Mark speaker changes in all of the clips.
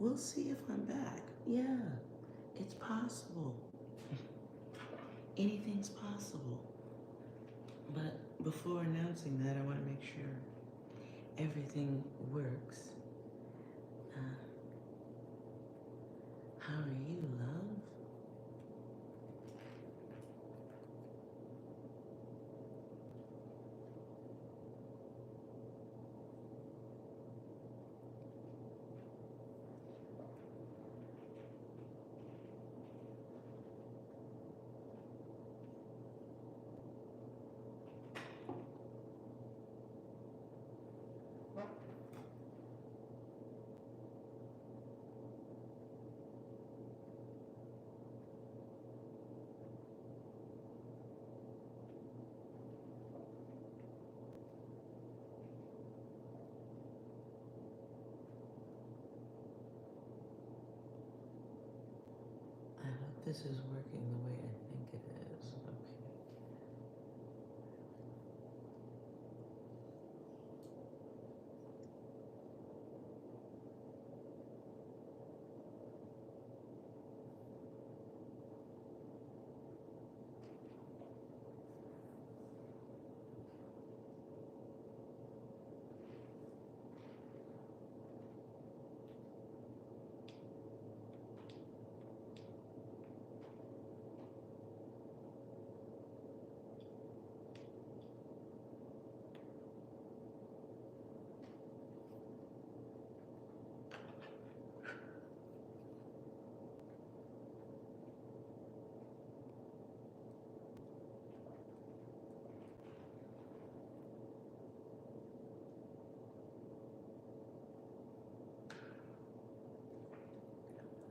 Speaker 1: We'll see if I'm back. Yeah, it's possible. Anything's possible. But before announcing that, I want to make sure everything works. How are you, love? I hope this is working the way I think it is.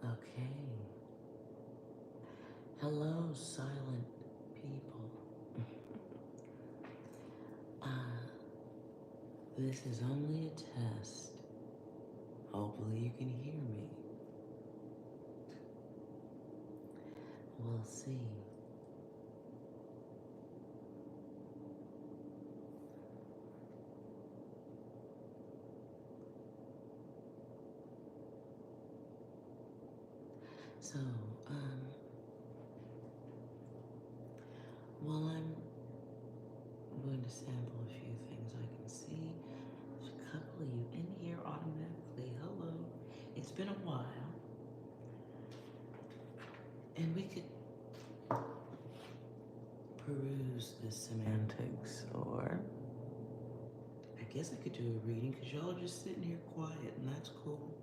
Speaker 1: Okay. Hello, silent people. This is only a test. Hopefully you can hear me. We'll see. So, while I'm going to sample a few things I can see, there's a couple of you in here automatically. Hello. It's been a while. And we could peruse the semantics, or I guess I could do a reading because y'all are just sitting here quiet, and that's cool.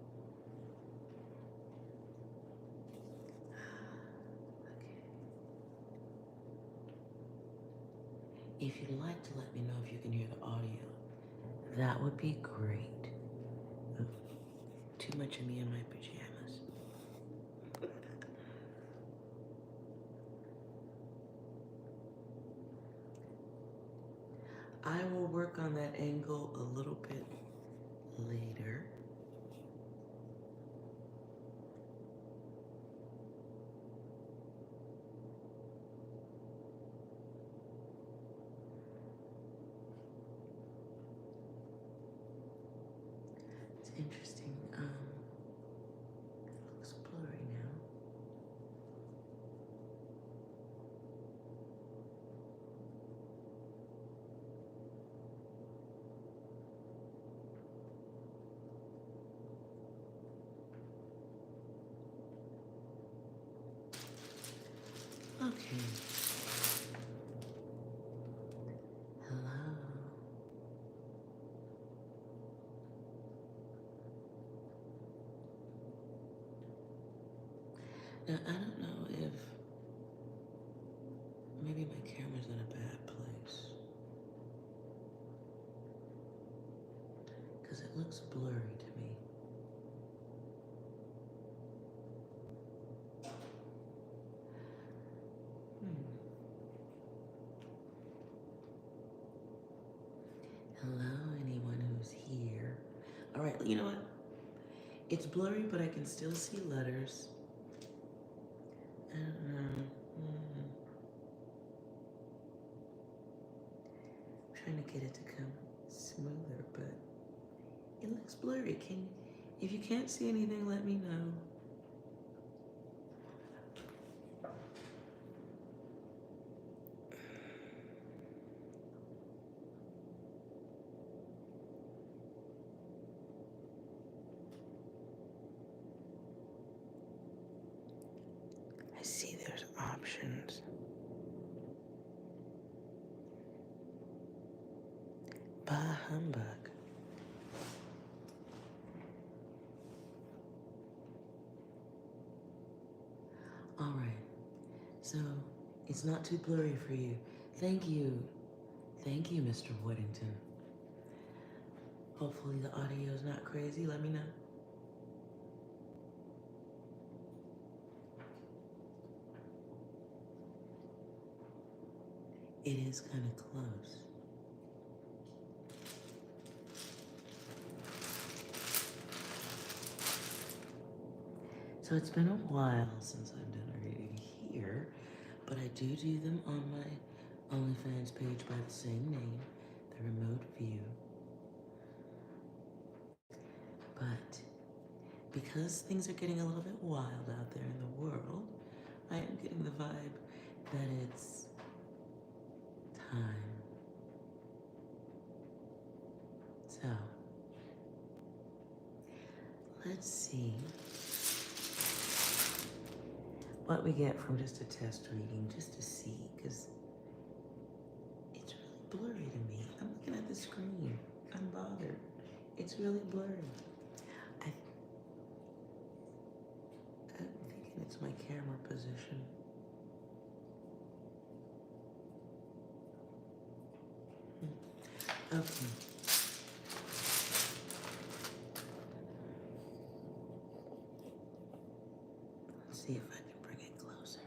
Speaker 1: Okay. If you'd like to let me know if you can hear the audio, that would be great. Too much of me in my pajamas. I will work on that angle a little bit later. It's interesting. It looks blurry now. Okay. Hello. Now, I don't know if maybe my camera's in a bad place because it looks blurry to me. Hello, anyone who's here. All right, you know what? It's blurry, but I can still see letters. I'm trying to get it to come smoother, but it looks blurry. If you can't see anything, let me know. I see there's options. Bah humbug. All right, so it's not too blurry for you. Thank you. Thank you, Mr. Woodington. Hopefully the audio is not crazy. Let me know. It is kind of close. So it's been a while since I've done a reading here, but I do them on my OnlyFans page by the same name, The Remote View. But because things are getting a little bit wild out there in the world, I am getting the vibe that it's time. So, let's see what we get from just a test reading, just to see, because it's really blurry to me. I'm looking at the screen. I'm bothered. It's really blurry. I'm thinking it's my camera position. Okay. Let's see if I can bring it closer.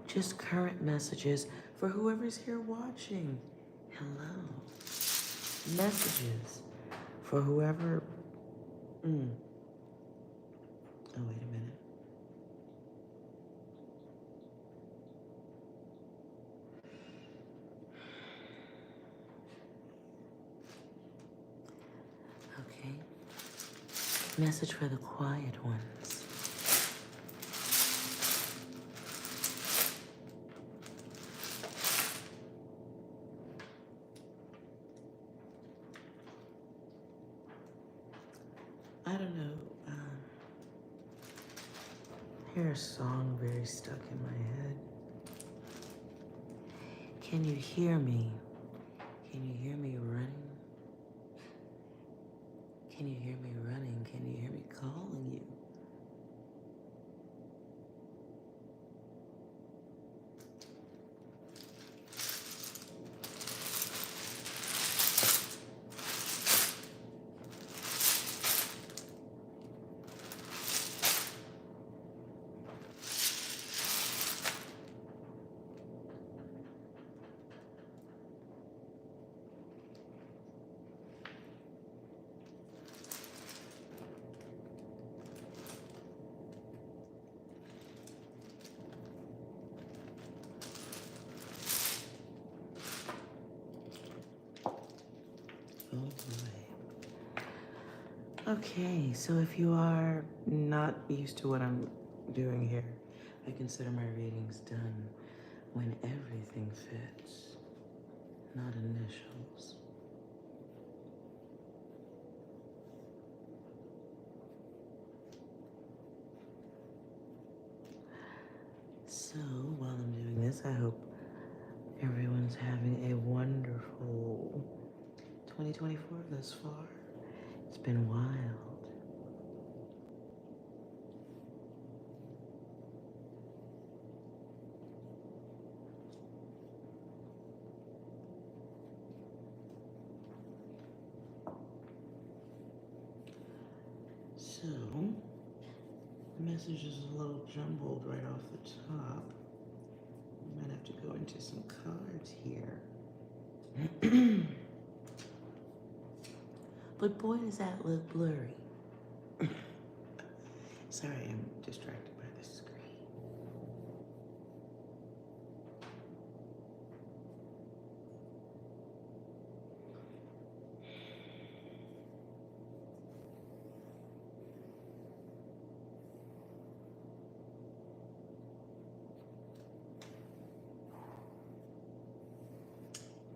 Speaker 1: Just current messages for whoever's here watching. Hello. Messages for whoever. Oh, wait a minute. Okay. Message for the quiet ones. I don't know. I hear a song very stuck in my head. Can you hear me? Can you hear me running? Can you hear me running? Can you hear me calling you? Oh boy. Okay, so if you are not used to what I'm doing here, I consider my readings done when everything fits, not initials. So while I'm doing this, I hope everyone's having a wonderful 2024 thus far. It's been wild. So, the message is a little jumbled right off the top. We might have to go into some cards here. But boy, does that look blurry. Sorry, I'm distracted by the screen.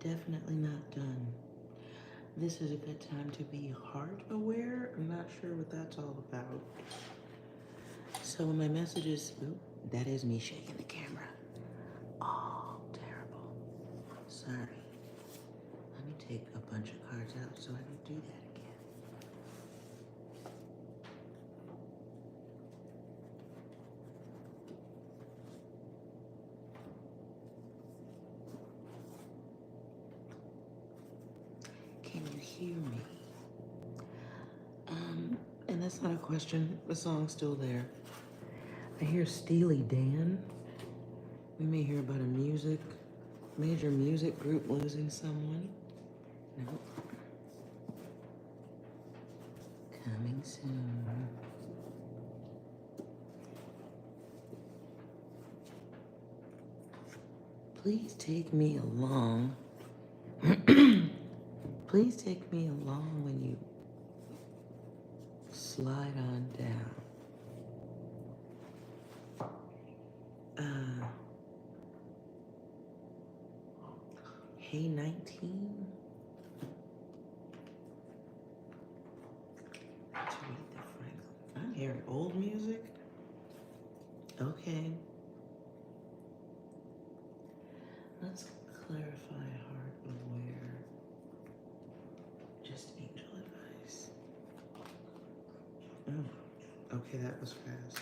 Speaker 1: definitely not done. This is a good time to be heart aware. I'm not sure what that's all about. So my message is, ooh, that is me shaking the camera. Oh, terrible. Sorry. Let me take a bunch of cards out so I don't do that again. Can you hear me? And that's not a question. The song's still there. I hear Steely Dan. We may hear about a major music group losing someone. No. Coming soon. Please take me along. Please take me along when you slide on down. Hey 19. Let's read the Franklin. I'm hearing old music. Okay. Let's clarify heart aware. Just angel advice. Oh, okay, that was fast.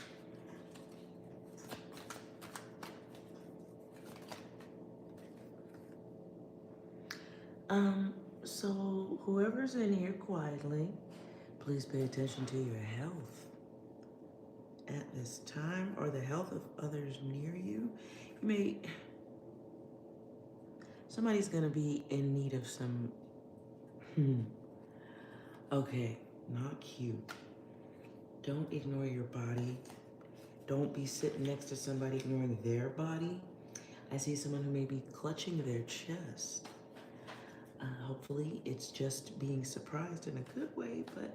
Speaker 1: So whoever's in here quietly, please pay attention to your health at this time, or the health of others near you. Somebody's gonna be in need of some, okay, not cute. Don't ignore your body. Don't be sitting next to somebody ignoring their body. I see someone who may be clutching their chest. Hopefully it's just being surprised in a good way, but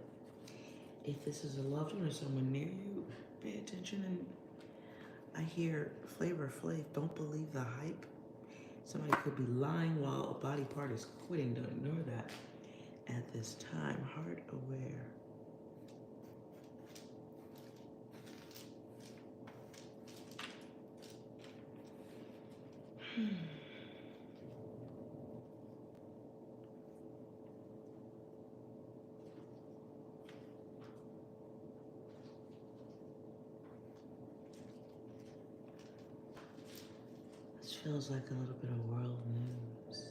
Speaker 1: if this is a loved one or someone near you, pay attention. And I hear Flavor Flav, don't believe the hype. Somebody could be lying while a body part is quitting. Don't ignore that at this time. Heart aware. This feels like a little bit of world news.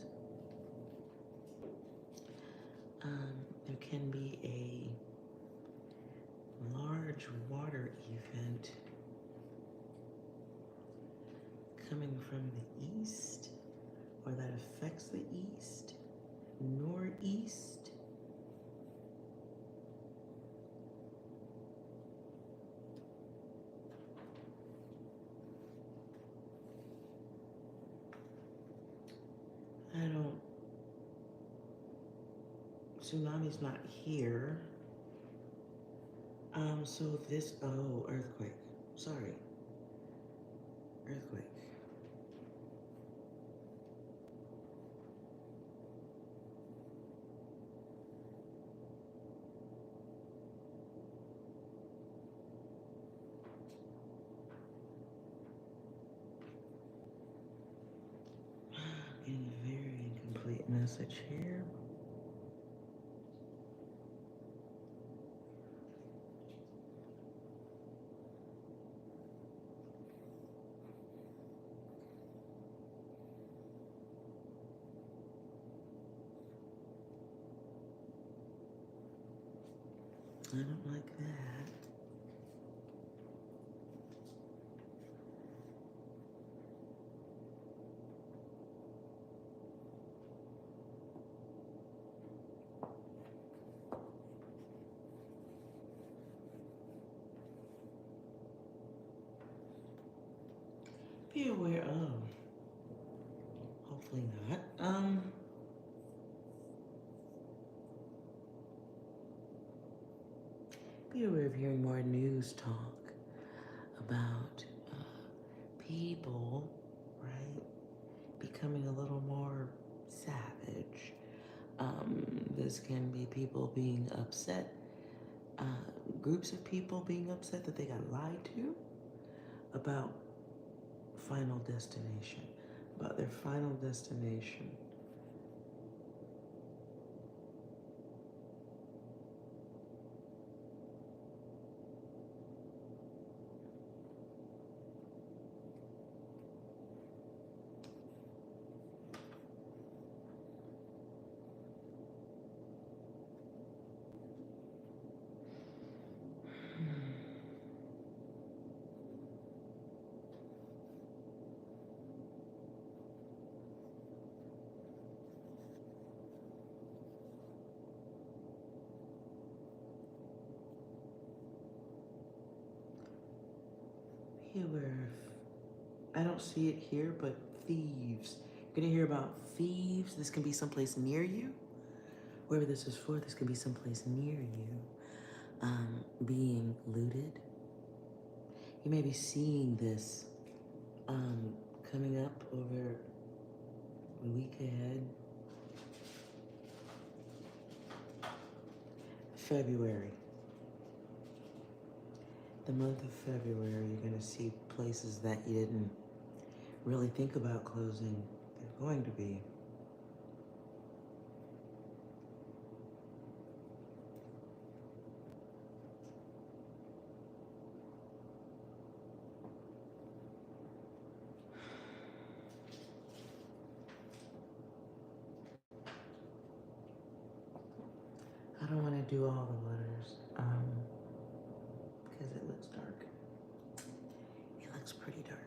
Speaker 1: There can be a large water event coming from the east, or that affects the east, northeast. Tsunami's not here. So this, earthquake. Sorry. Earthquake. Getting a very incomplete message here. I don't like that. Be aware of. Hopefully not. Be aware of hearing more news talk about people, right, becoming a little more savage. This can be people being upset, groups of people being upset that they got lied to about final destination, about their final destination. Beware of, I don't see it here, but thieves. You're gonna hear about thieves. This can be someplace near you. Wherever this is for, this can be someplace near you. Being looted. You may be seeing this coming up over a week ahead. February. The month of February, you're gonna see places that you didn't really think about closing. They're going to be. I don't want to do all the letters because it looks dark. It looks pretty dark.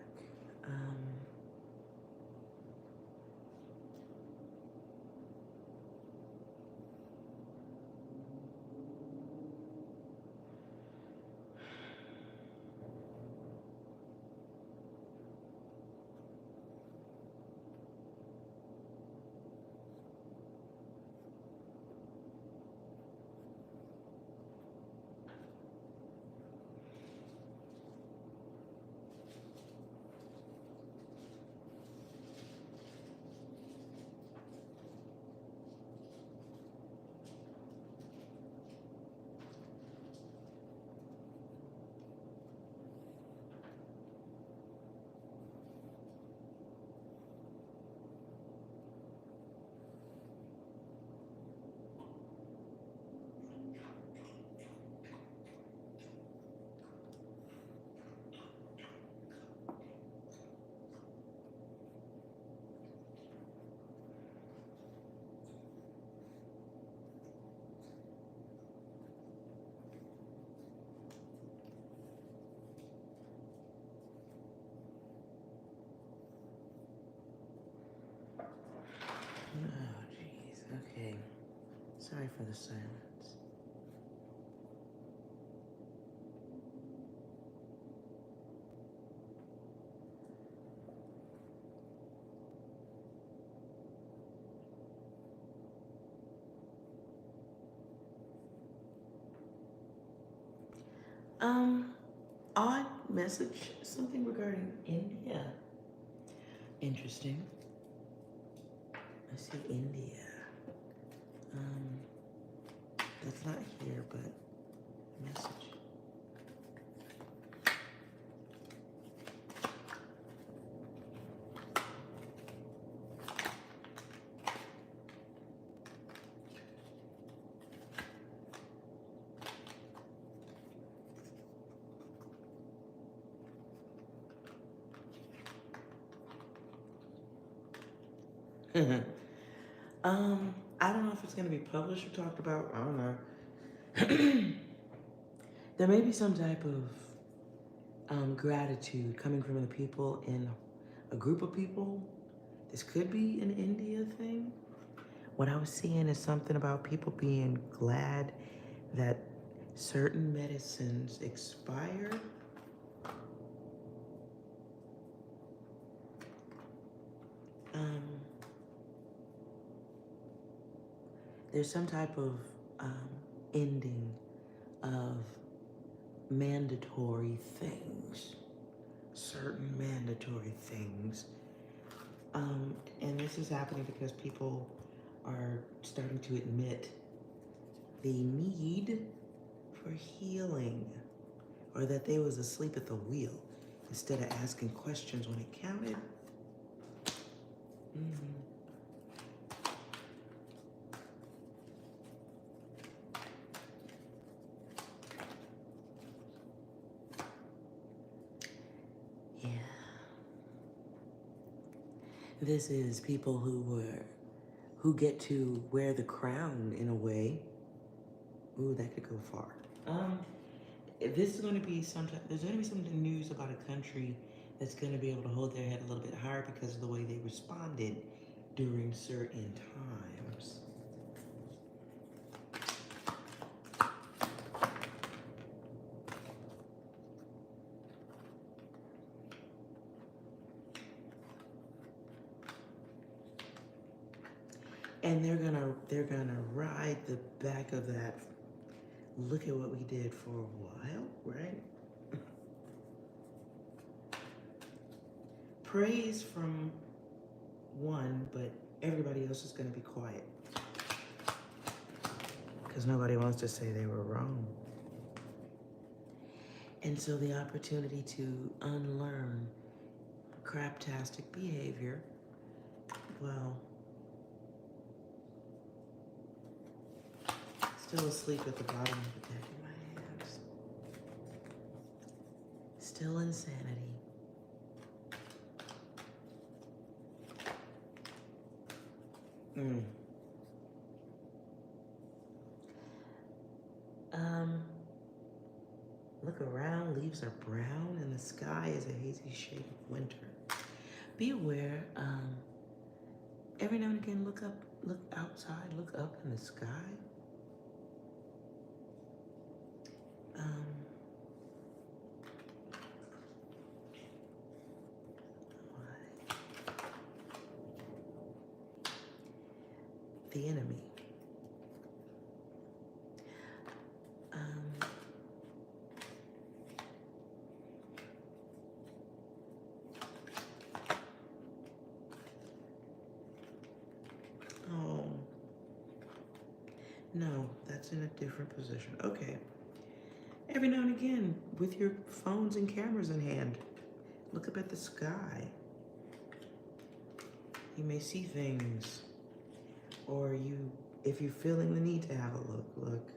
Speaker 1: Oh, jeez. Okay. Sorry for the silence. Odd message. Something regarding India. Interesting. I see India. That's not here, but message. I don't know if it's going to be published or talked about. I don't know. There may be some type of gratitude coming from the people in a group of people. This could be an India thing. What I was seeing is something about people being glad that certain medicines expire. There's some type of ending of mandatory things, certain mandatory things And this is happening because people are starting to admit the need for healing, or that they was asleep at the wheel instead of asking questions when it counted. Yeah. This is people who get to wear the crown in a way. Ooh, that could go far. This is going to be there's going to be some news about a country that's going to be able to hold their head a little bit higher because of the way they responded during certain times. And they're gonna ride the back of that. Look at what we did for a while, right? Praise from one, but everybody else is gonna be quiet. Because nobody wants to say they were wrong. And so the opportunity to unlearn craptastic behavior, well, still asleep at the bottom of the deck in my hands. Still insanity. Look around, leaves are brown, and the sky is a hazy shade of winter. Be aware, every now and again, look outside, look up in the sky. The enemy. Oh, no, that's in a different position. Okay. Every now and again, with your phones and cameras in hand, look up at the sky. You may see things, or if you're feeling the need to have a look.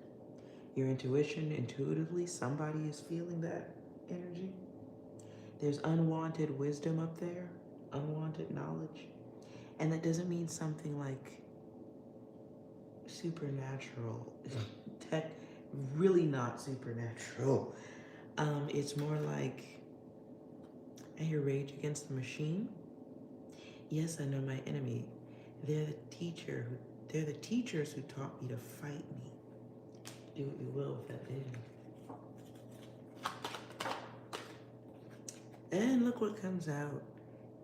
Speaker 1: Your intuition, intuitively, somebody is feeling that energy. There's unwanted wisdom up there, unwanted knowledge. And that doesn't mean something like supernatural. Really not supernatural. It's more like a rage against the machine. Yes, I know my enemy. They're the teachers who taught me to fight me. Do what you will with that vision. And look what comes out.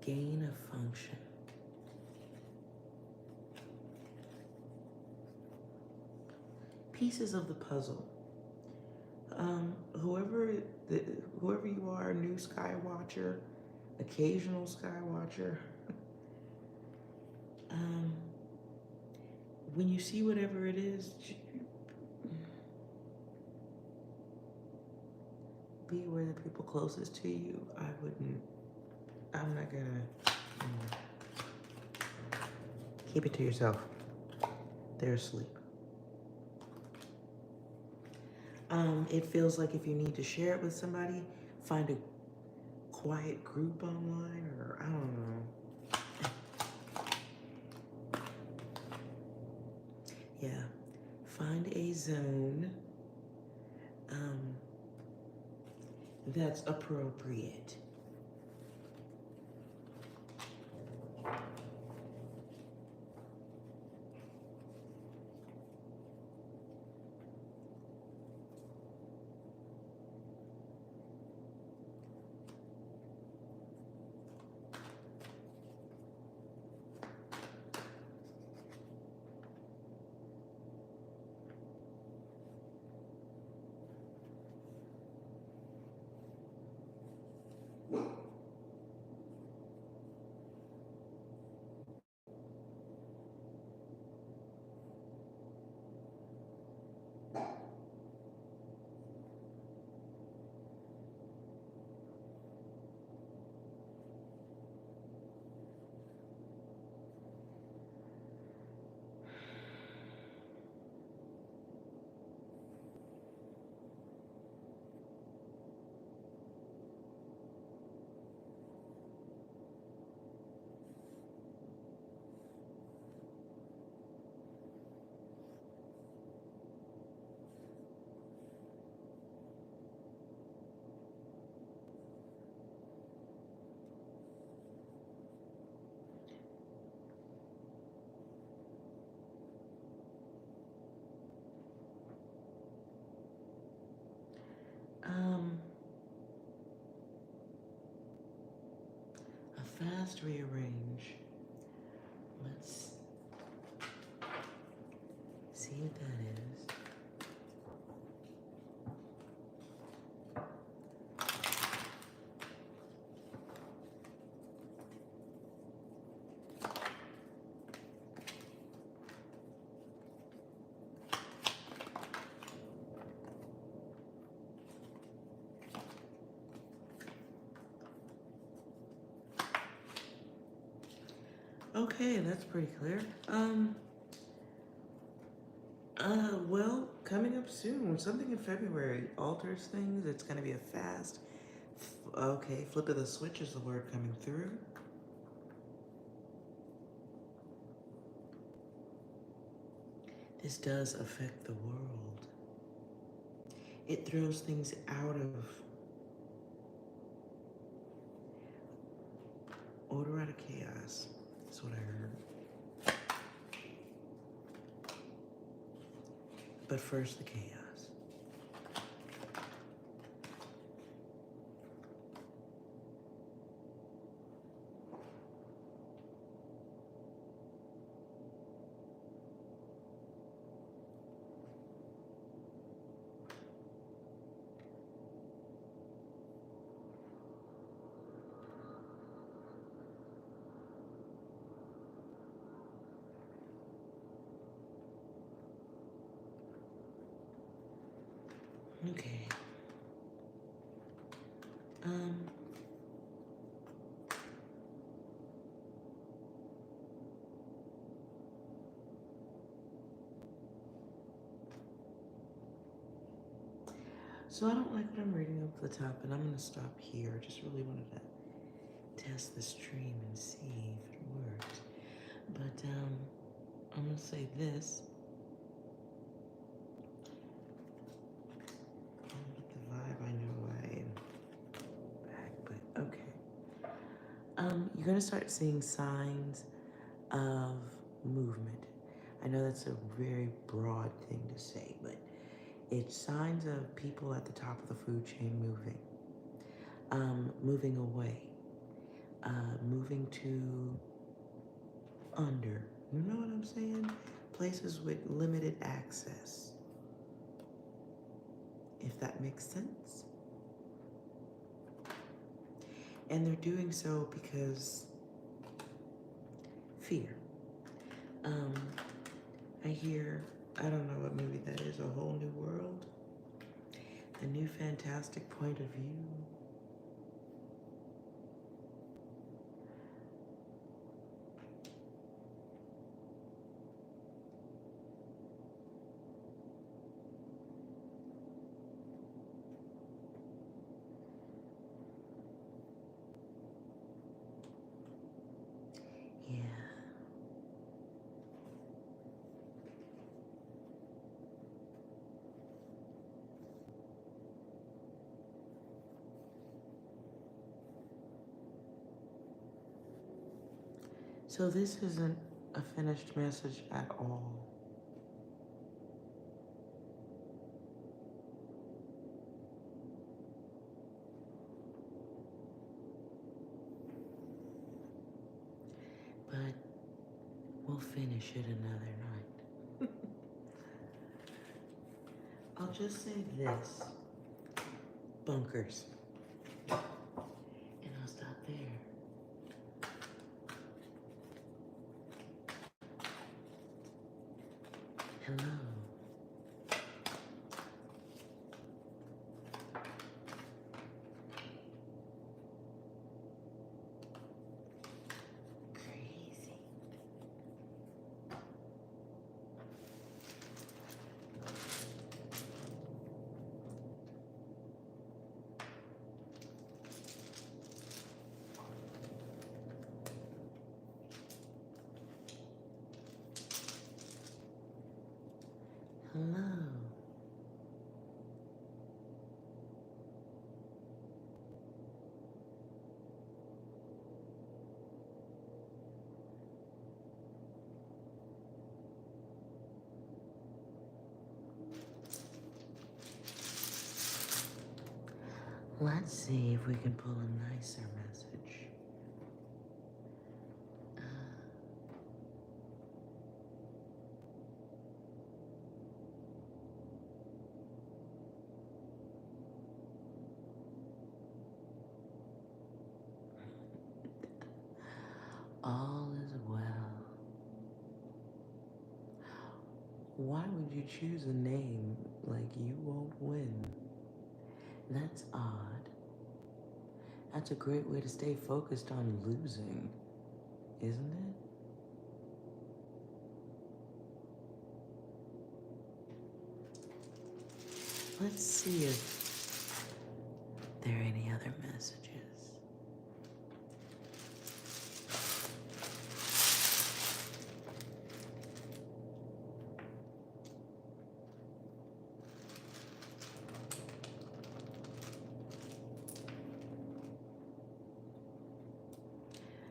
Speaker 1: Gain of function. Pieces of the puzzle. Whoever you are, new sky watcher, occasional sky watcher, when you see whatever it is, be aware the people closest to you. I'm not gonna, keep it to yourself. They're asleep. It feels like if you need to share it with somebody, find a quiet group online, or I don't know. Yeah, find a zone that's appropriate. last rearrange. Let's see what that is. Okay, that's pretty clear. Well, coming up soon, something in February alters things. It's gonna be a fast, okay, flip of the switch is the word coming through. This does affect the world. It throws things out of order, out of chaos. That's what I heard. But first, the chaos. Okay. So I don't like what I'm reading up the top, and I'm gonna stop here. I just really wanted to test the stream and see if it works. But I'm gonna say this. With the vibe, I know I am back, but okay. You're gonna start seeing signs of movement. I know that's a very broad thing to say, but it's signs of people at the top of the food chain moving, moving away, moving to under. You know what I'm saying? Places with limited access. If that makes sense. And they're doing so because fear. I hear, I don't know what movie that is, A Whole New World, a new fantastic point of view. Yeah. So this isn't a finished message at all. But we'll finish it another night. I'll just say this. Bunkers. And I'll stop there. Hello. Crazy. Hello. Let's see if we can pull a nicer message. Why would you choose a name like you won't win? That's odd. That's a great way to stay focused on losing, isn't it? Let's see if there are any other messages.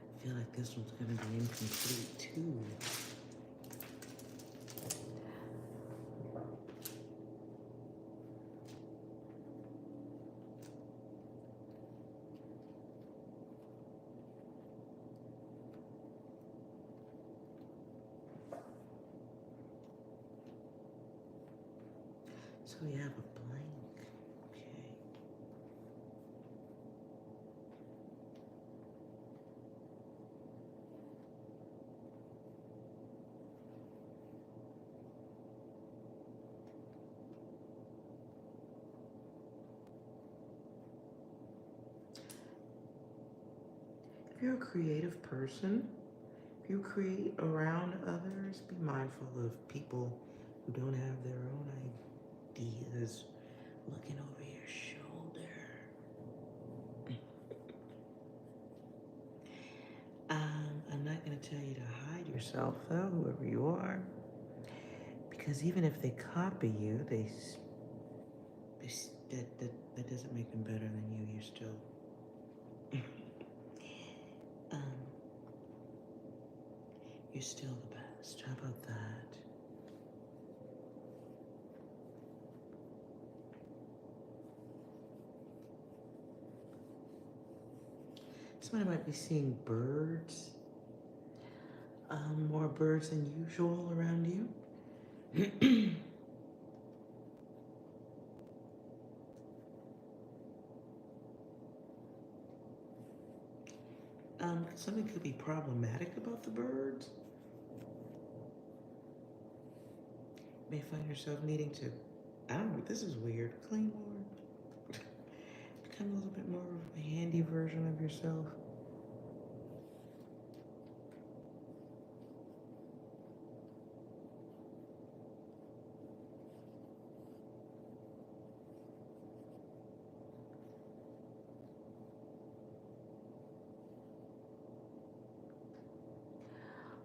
Speaker 1: I feel like this one's gonna be incomplete too. So we have a blank. Okay. If you're a creative person, if you create around others, be mindful of people who don't have their own ideas looking over your shoulder. I'm not going to tell you to hide yourself, though, whoever you are, because even if they copy you, that doesn't make them better than you. You're still. You're still the best. How about that? Somebody might be seeing birds, more birds than usual around you. Something could be problematic about the birds. You may find yourself needing to, I don't know, this is weird, clean more. Become a little bit more of a handy version of yourself.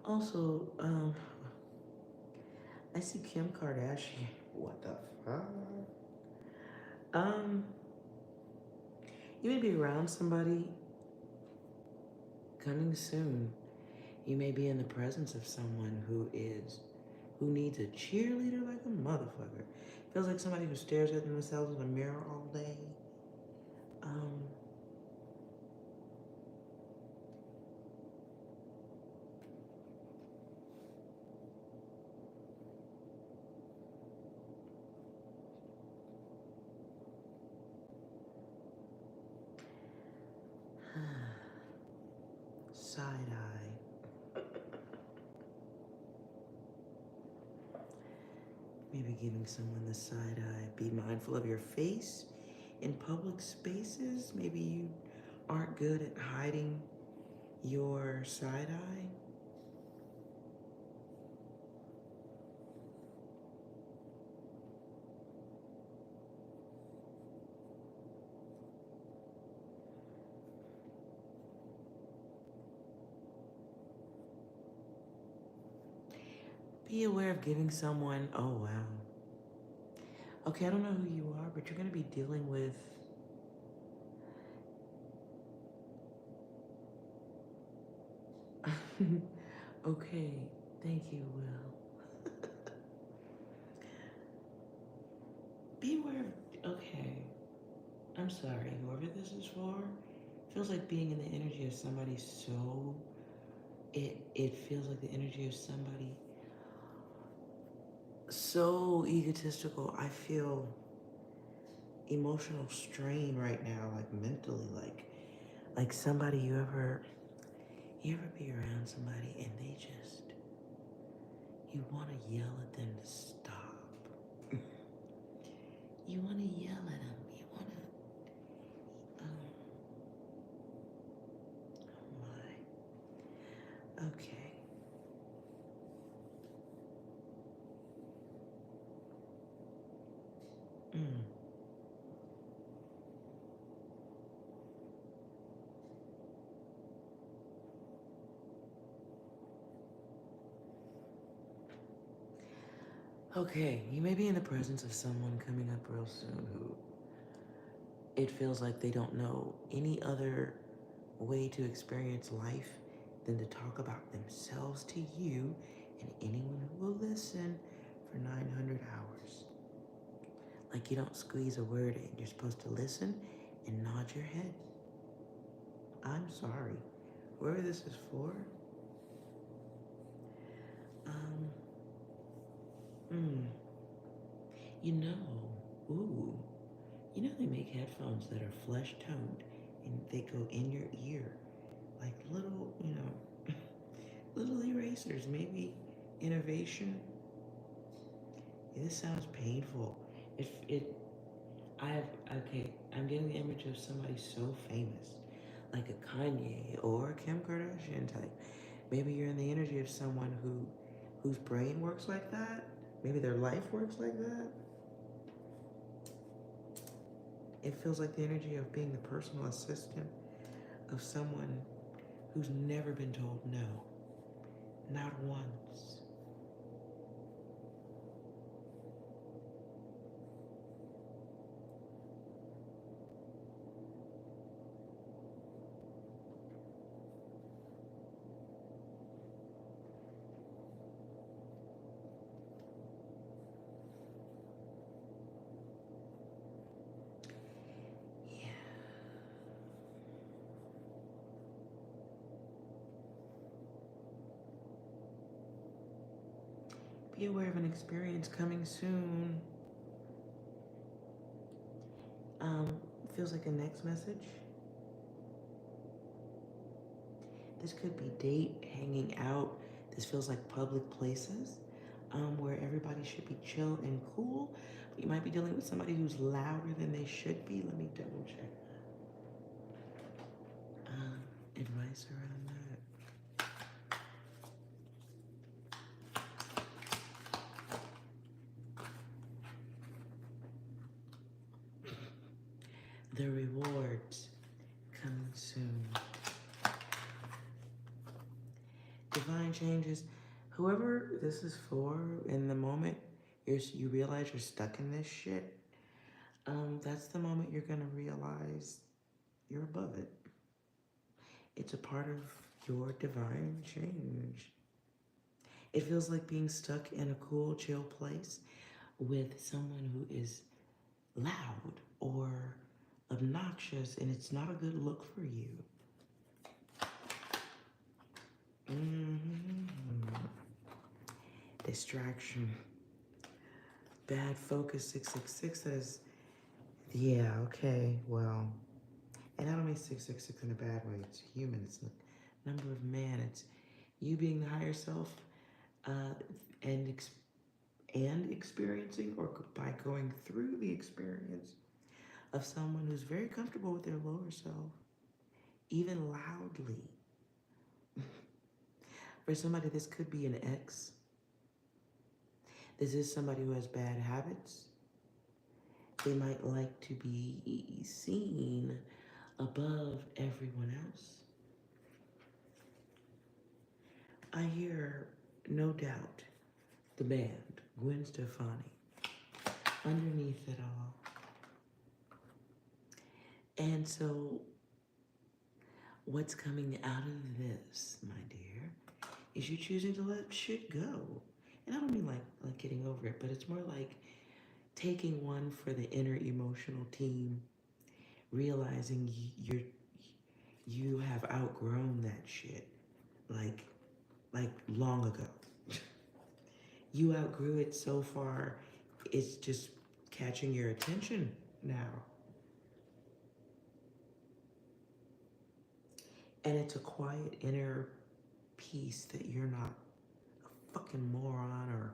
Speaker 1: Also, I see Kim Kardashian. What the fuck? You may be around somebody coming soon. You may be in the presence of someone who needs a cheerleader like a motherfucker. Feels like somebody who stares at themselves in the mirror all day. Side-eye. Maybe giving someone the side eye. Be mindful of your face in public spaces. Maybe you aren't good at hiding your side eye. Be aware of giving someone, oh wow. Okay, I don't know who you are, but you're going to be dealing with okay, thank you, Will. Be aware of, okay, I'm sorry, whoever this is for, feels like being in the energy of somebody so, it feels like the energy of somebody so egotistical. I feel emotional strain right now, like mentally, like somebody you ever be around somebody and they just, You want to yell at them to stop. You want to yell at them. You want to, oh my. Okay. Mm. Okay, you may be in the presence of someone coming up real soon who it feels like they don't know any other way to experience life than to talk about themselves to you and anyone who will listen for 900 hours. Like you don't squeeze a word in, you're supposed to listen and nod your head. I'm sorry. Whoever this is for, um, mm, you know, ooh, you know they make headphones that are flesh toned and they go in your ear like little, little erasers, maybe innovation. Yeah, this sounds painful. I have, okay, I'm getting the image of somebody so famous, like a Kanye or a Kim Kardashian type. Maybe you're in the energy of someone whose brain works like that. Maybe their life works like that. It feels like the energy of being the personal assistant of someone who's never been told no, not once. Yeah. Be aware of an experience coming soon. Um, Feels like a next message. This could be date, hanging out. This feels like public places where everybody should be chill and cool. But you might be dealing with somebody who's louder than they should be. Let me double check. Advice around that. The rewards coming soon. Divine changes. Whoever this is for, in the moment you realize you're stuck in this shit, that's the moment you're gonna realize you're above it. It's a part of your divine change. It feels like being stuck in a cool, chill place with someone who is loud or obnoxious, and it's not a good look for you. Distraction. Bad focus 666 says, yeah, okay, well, and I don't mean 666 in a bad way. It's human. It's the number of man. It's you being the higher self and experiencing, or by going through the experience of someone who's very comfortable with their lower self, even loudly. For somebody, this could be an ex. This is somebody who has bad habits. They might like to be seen above everyone else. I hear, no doubt, the band, Gwen Stefani, underneath it all. And so, what's coming out of this, my dear, is you choosing to let shit go. And I don't mean like getting over it, but it's more like taking one for the inner emotional team, realizing you have outgrown that shit, like long ago. You outgrew it so far, it's just catching your attention now. And it's a quiet inner peace that you're not fucking moron, or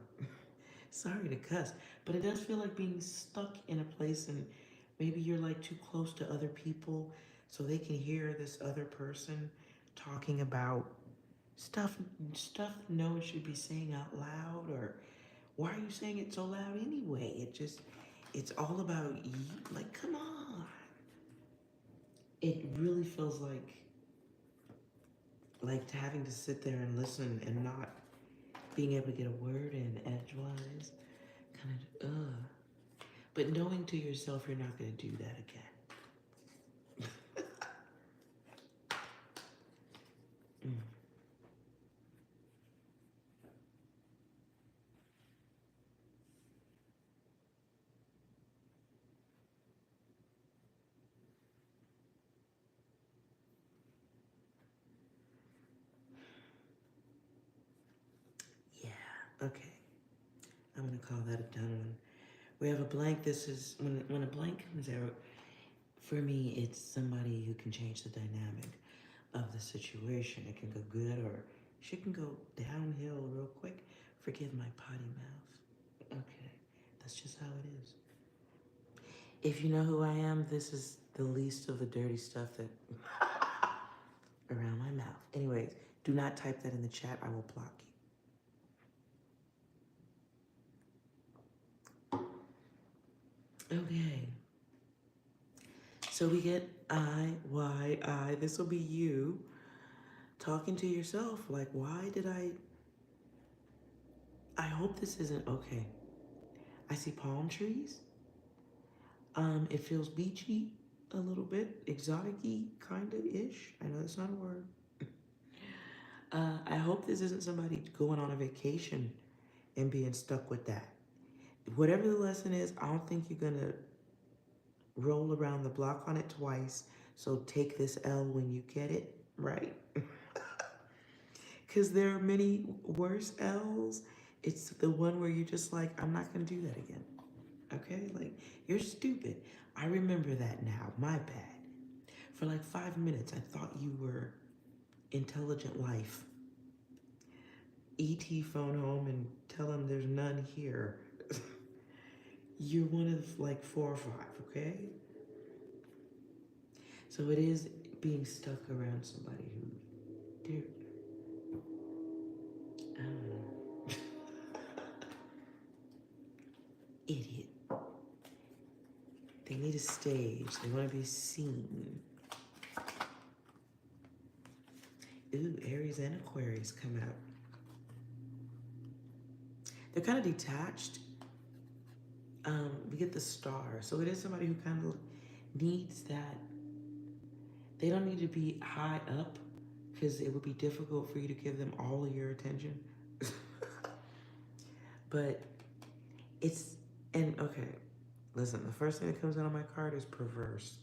Speaker 1: sorry to cuss, but it does feel like being stuck in a place, and maybe you're like too close to other people so they can hear this other person talking about stuff no one should be saying out loud, or why are you saying it so loud anyway? It's all about you. Like, come on. It really feels like having to sit there and listen and not being able to get a word in edgewise. Kind of, But knowing to yourself you're not going to do that again. Mm. Yeah, okay. I'm going to call that a done one. We have a blank. This is, when a blank comes out, for me, it's somebody who can change the dynamic of the situation. It can go good, or she can go downhill real quick. Forgive my potty mouth. Okay, that's just how it is. If you know who I am, this is the least of the dirty stuff that around my mouth. Anyways, do not type that in the chat. I will block you. Okay. So we get I, why, I. This will be you talking to yourself. Like, why did I hope this isn't okay. I see palm trees. It feels beachy a little bit, exotic-y, kind of ish. I know that's not a word. I hope this isn't somebody going on a vacation and being stuck with that. Whatever the lesson is, I don't think you're gonna roll around the block on it twice. So take this L when you get it, right? Because there are many worse L's. It's the one where you're just like, I'm not gonna do that again. Okay? Like, you're stupid. I remember that now. My bad. For like 5 minutes, I thought you were intelligent life. ET phone home and tell him there's none here. You're one of like 4 or 5, okay? So it is being stuck around somebody who, dude, I don't know. Idiot. They need a stage. They want to be seen. Ooh, Aries and Aquarius come out. They're kind of detached. We get the star. So it is somebody who kind of needs that. They don't need to be high up because it would be difficult for you to give them all of your attention. But it's, and okay, listen, the first thing that comes out on my card is perverse.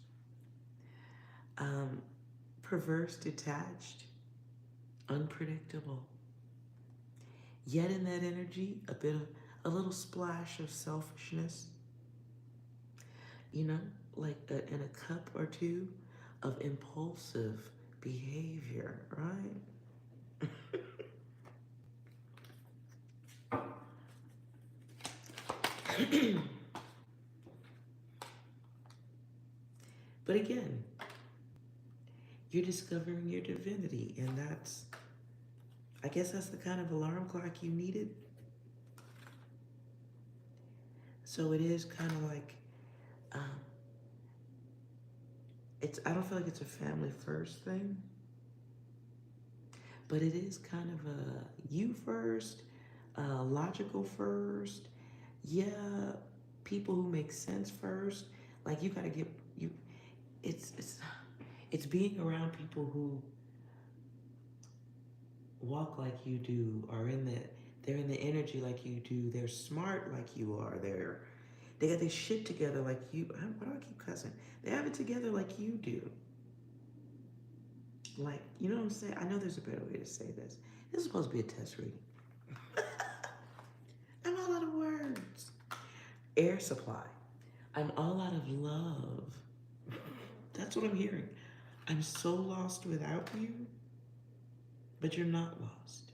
Speaker 1: Perverse, detached, unpredictable. Yet in that energy, a little splash of selfishness. You know, like in a cup or two of impulsive behavior, right? But again, you're discovering your divinity, and I guess that's the kind of alarm clock you needed. So it is kind of like, I don't feel like it's a family first thing, but it is kind of a you first, logical first. Yeah, people who make sense first. Like you gotta get, it's being around people who walk like you do, or they're in the energy like you do. They're smart like you are. They got their shit together like you. Why do I keep cussing? They have it together like you do. Like, you know what I'm saying? I know there's a better way to say this. This is supposed to be a test reading. I'm all out of words. Air supply. I'm all out of love. That's what I'm hearing. I'm so lost without you, but you're not lost.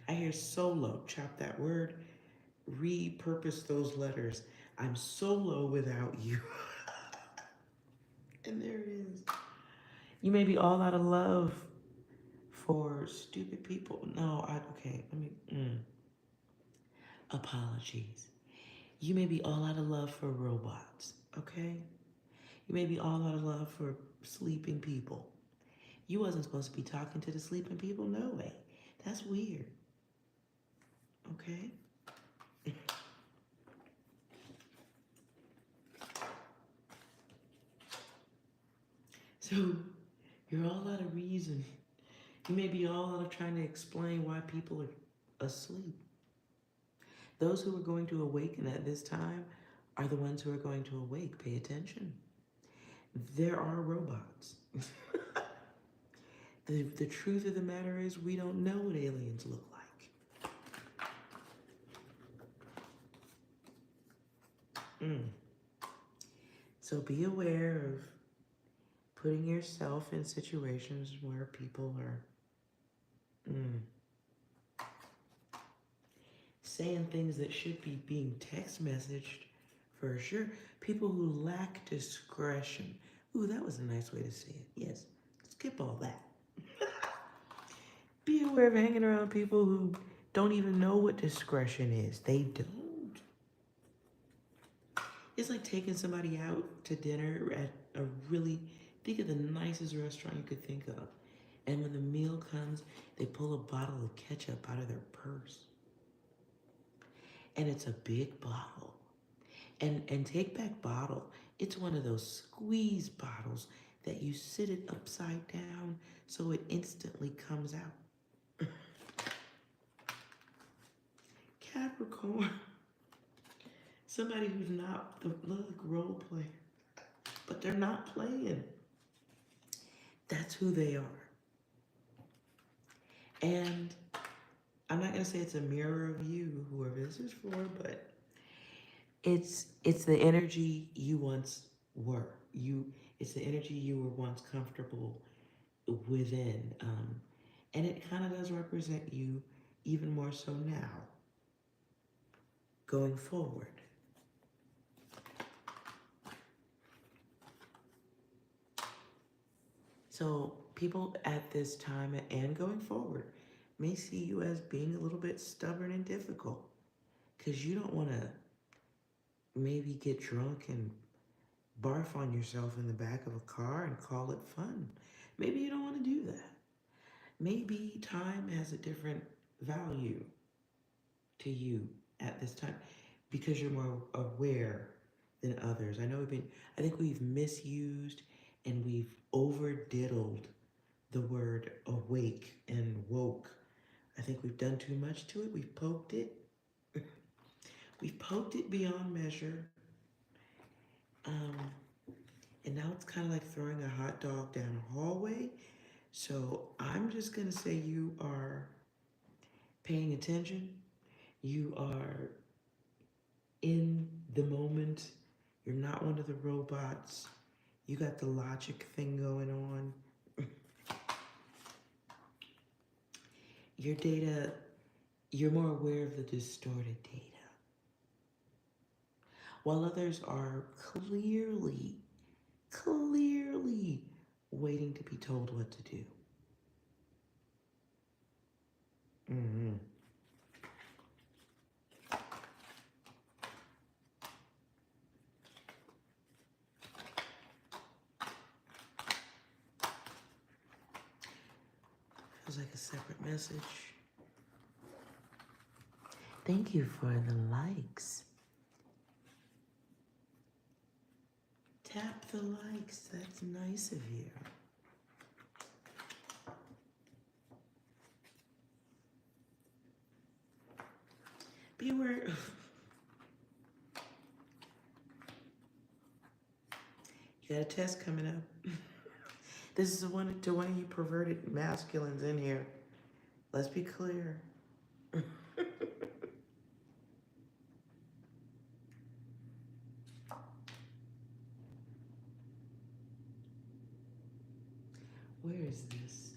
Speaker 1: I hear solo. Chop that word. Repurpose those letters. I'm solo without you. And there it is. You may be all out of love for stupid people. No, okay, let me, apologies. You may be all out of love for robots, okay? You may be all out of love for sleeping people. You wasn't supposed to be talking to the sleeping people, no way. That's weird, okay? So, you're all out of reason. You may be all out of trying to explain why people are asleep. Those who are going to awaken at this time are the ones who are going to awake. Pay attention. There are robots. The truth of the matter is we don't know what aliens look like. So be aware of putting yourself in situations where people are saying things that should be being text messaged for sure. People who lack discretion. Ooh, that was a nice way to say it. Yes, skip all that. Be aware of hanging around people who don't even know what discretion is. They don't. It's like taking somebody out to dinner at a really, think of the nicest restaurant you could think of. And when the meal comes, they pull a bottle of ketchup out of their purse. And it's a big bottle. And take back bottle, it's one of those squeeze bottles that you sit it upside down so it instantly comes out. Capricorn. Somebody who's not the role player, but they're not playing. That's who they are. And I'm not gonna say it's a mirror of you, whoever this is for, but it's the energy you once were. It's the energy you were once comfortable within, and it kind of does represent you even more so now, going forward. So people at this time and going forward may see you as being a little bit stubborn and difficult because you don't want to maybe get drunk and barf on yourself in the back of a car and call it fun. Maybe you don't want to do that. Maybe time has a different value to you at this time because you're more aware than others. I think we've misused and we've overdiddled the word awake and woke. I think we've done too much to it. We've poked it. We've poked it beyond measure. And now it's kind of like throwing a hot dog down a hallway. So I'm just going to say you are paying attention. You are in the moment. You're not one of the robots. You got the logic thing going on. Your data, you're more aware of the distorted data. While others are clearly waiting to be told what to do. Feels like a separate message. Thank you for the likes. Tap the likes. That's nice of you. Be aware. You got a test coming up. This is one to one of you perverted masculines in here. Let's be clear. Where is this?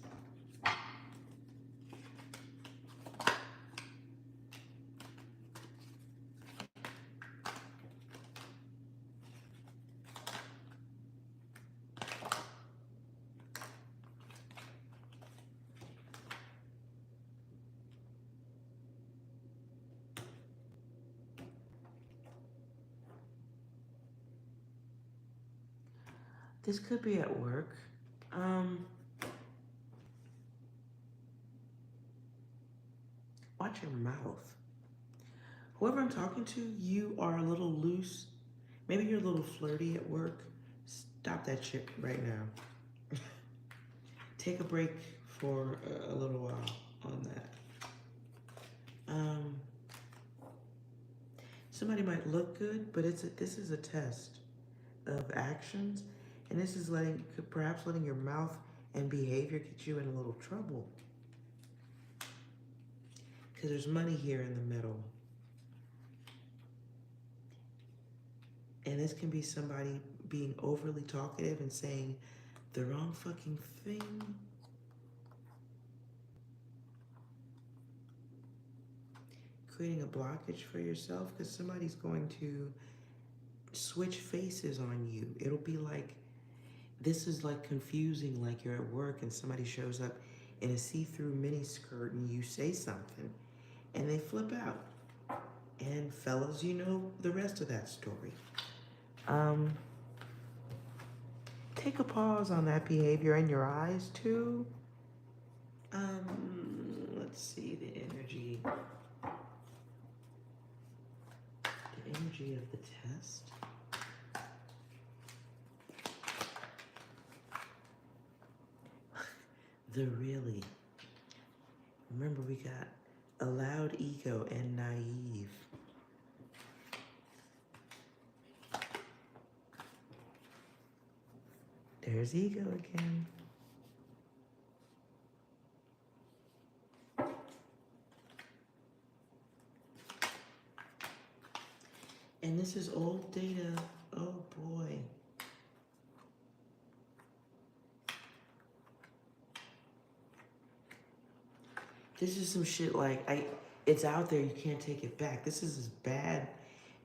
Speaker 1: This could be at work. Watch your mouth. Whoever I'm talking to, you are a little loose. Maybe you're a little flirty at work. Stop that shit right now. Take a break for a little while on that. Somebody might look good, but this is a test of actions, and this is perhaps letting your mouth and behavior get you in a little trouble. Because there's money here in the middle. And this can be somebody being overly talkative and saying the wrong fucking thing. Creating a blockage for yourself because somebody's going to switch faces on you. It'll be like, this is like confusing, like you're at work and somebody shows up in a see-through mini skirt and you say something and they flip out. And fellas, you know the rest of that story. Take a pause on that behavior in your eyes too. Let's see the energy. The energy of the test. The really. Remember, we got a loud ego and naive. There's ego again. And this is old data. Oh boy. This is some shit like, it's out there, you can't take it back. This is as bad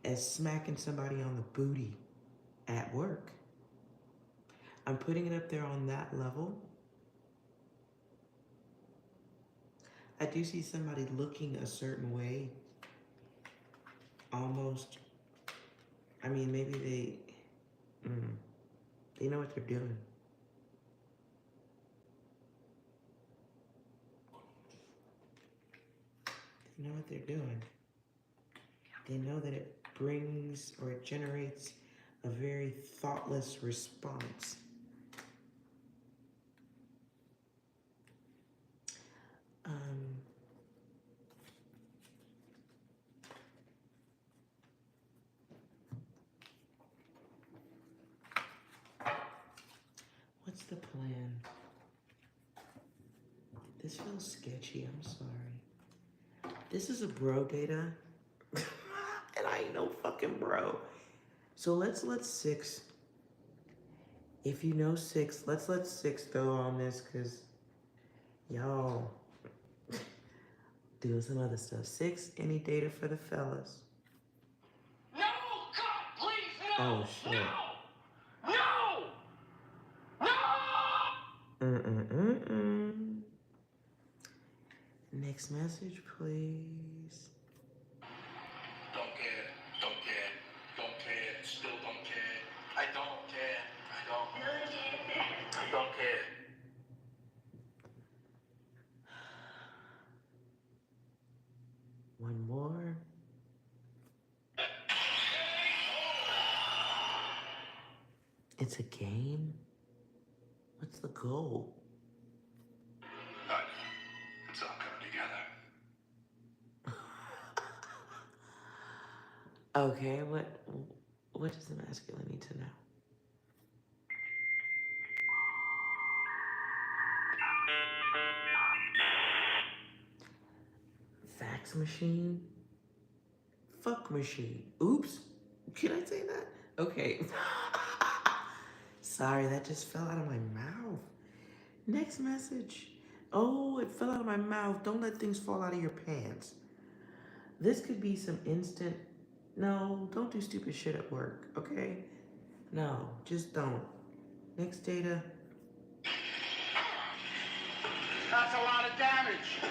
Speaker 1: as smacking somebody on the booty at work. I'm putting it up there on that level. I do see somebody looking a certain way. Almost, I mean, maybe they know what they're doing. They know what they're doing. They know that it brings or it generates a very thoughtless response. What's the plan? This feels sketchy, I'm sorry. This is a bro data, and I ain't no fucking bro. So let's let 6, if you know 6, let's let 6 go on this, because y'all doing some other stuff. 6, any data for the fellas?
Speaker 2: No, God, please, no!
Speaker 1: Oh, shit.
Speaker 2: No!
Speaker 1: Next message, please.
Speaker 2: Don't care, still don't care. I don't care. I don't care.
Speaker 1: One more. It's a game? What's the goal?
Speaker 2: It's all coming together.
Speaker 1: Okay, what does the masculine need to know? Fax machine? Fuck machine. Oops. Can I say that? Okay. Sorry, that just fell out of my mouth. Next message. Oh, it fell out of my mouth. Don't let things fall out of your pants. This could be some instant. No, don't do stupid shit at work, okay? No, just don't. Next data.
Speaker 2: That's a lot of damage.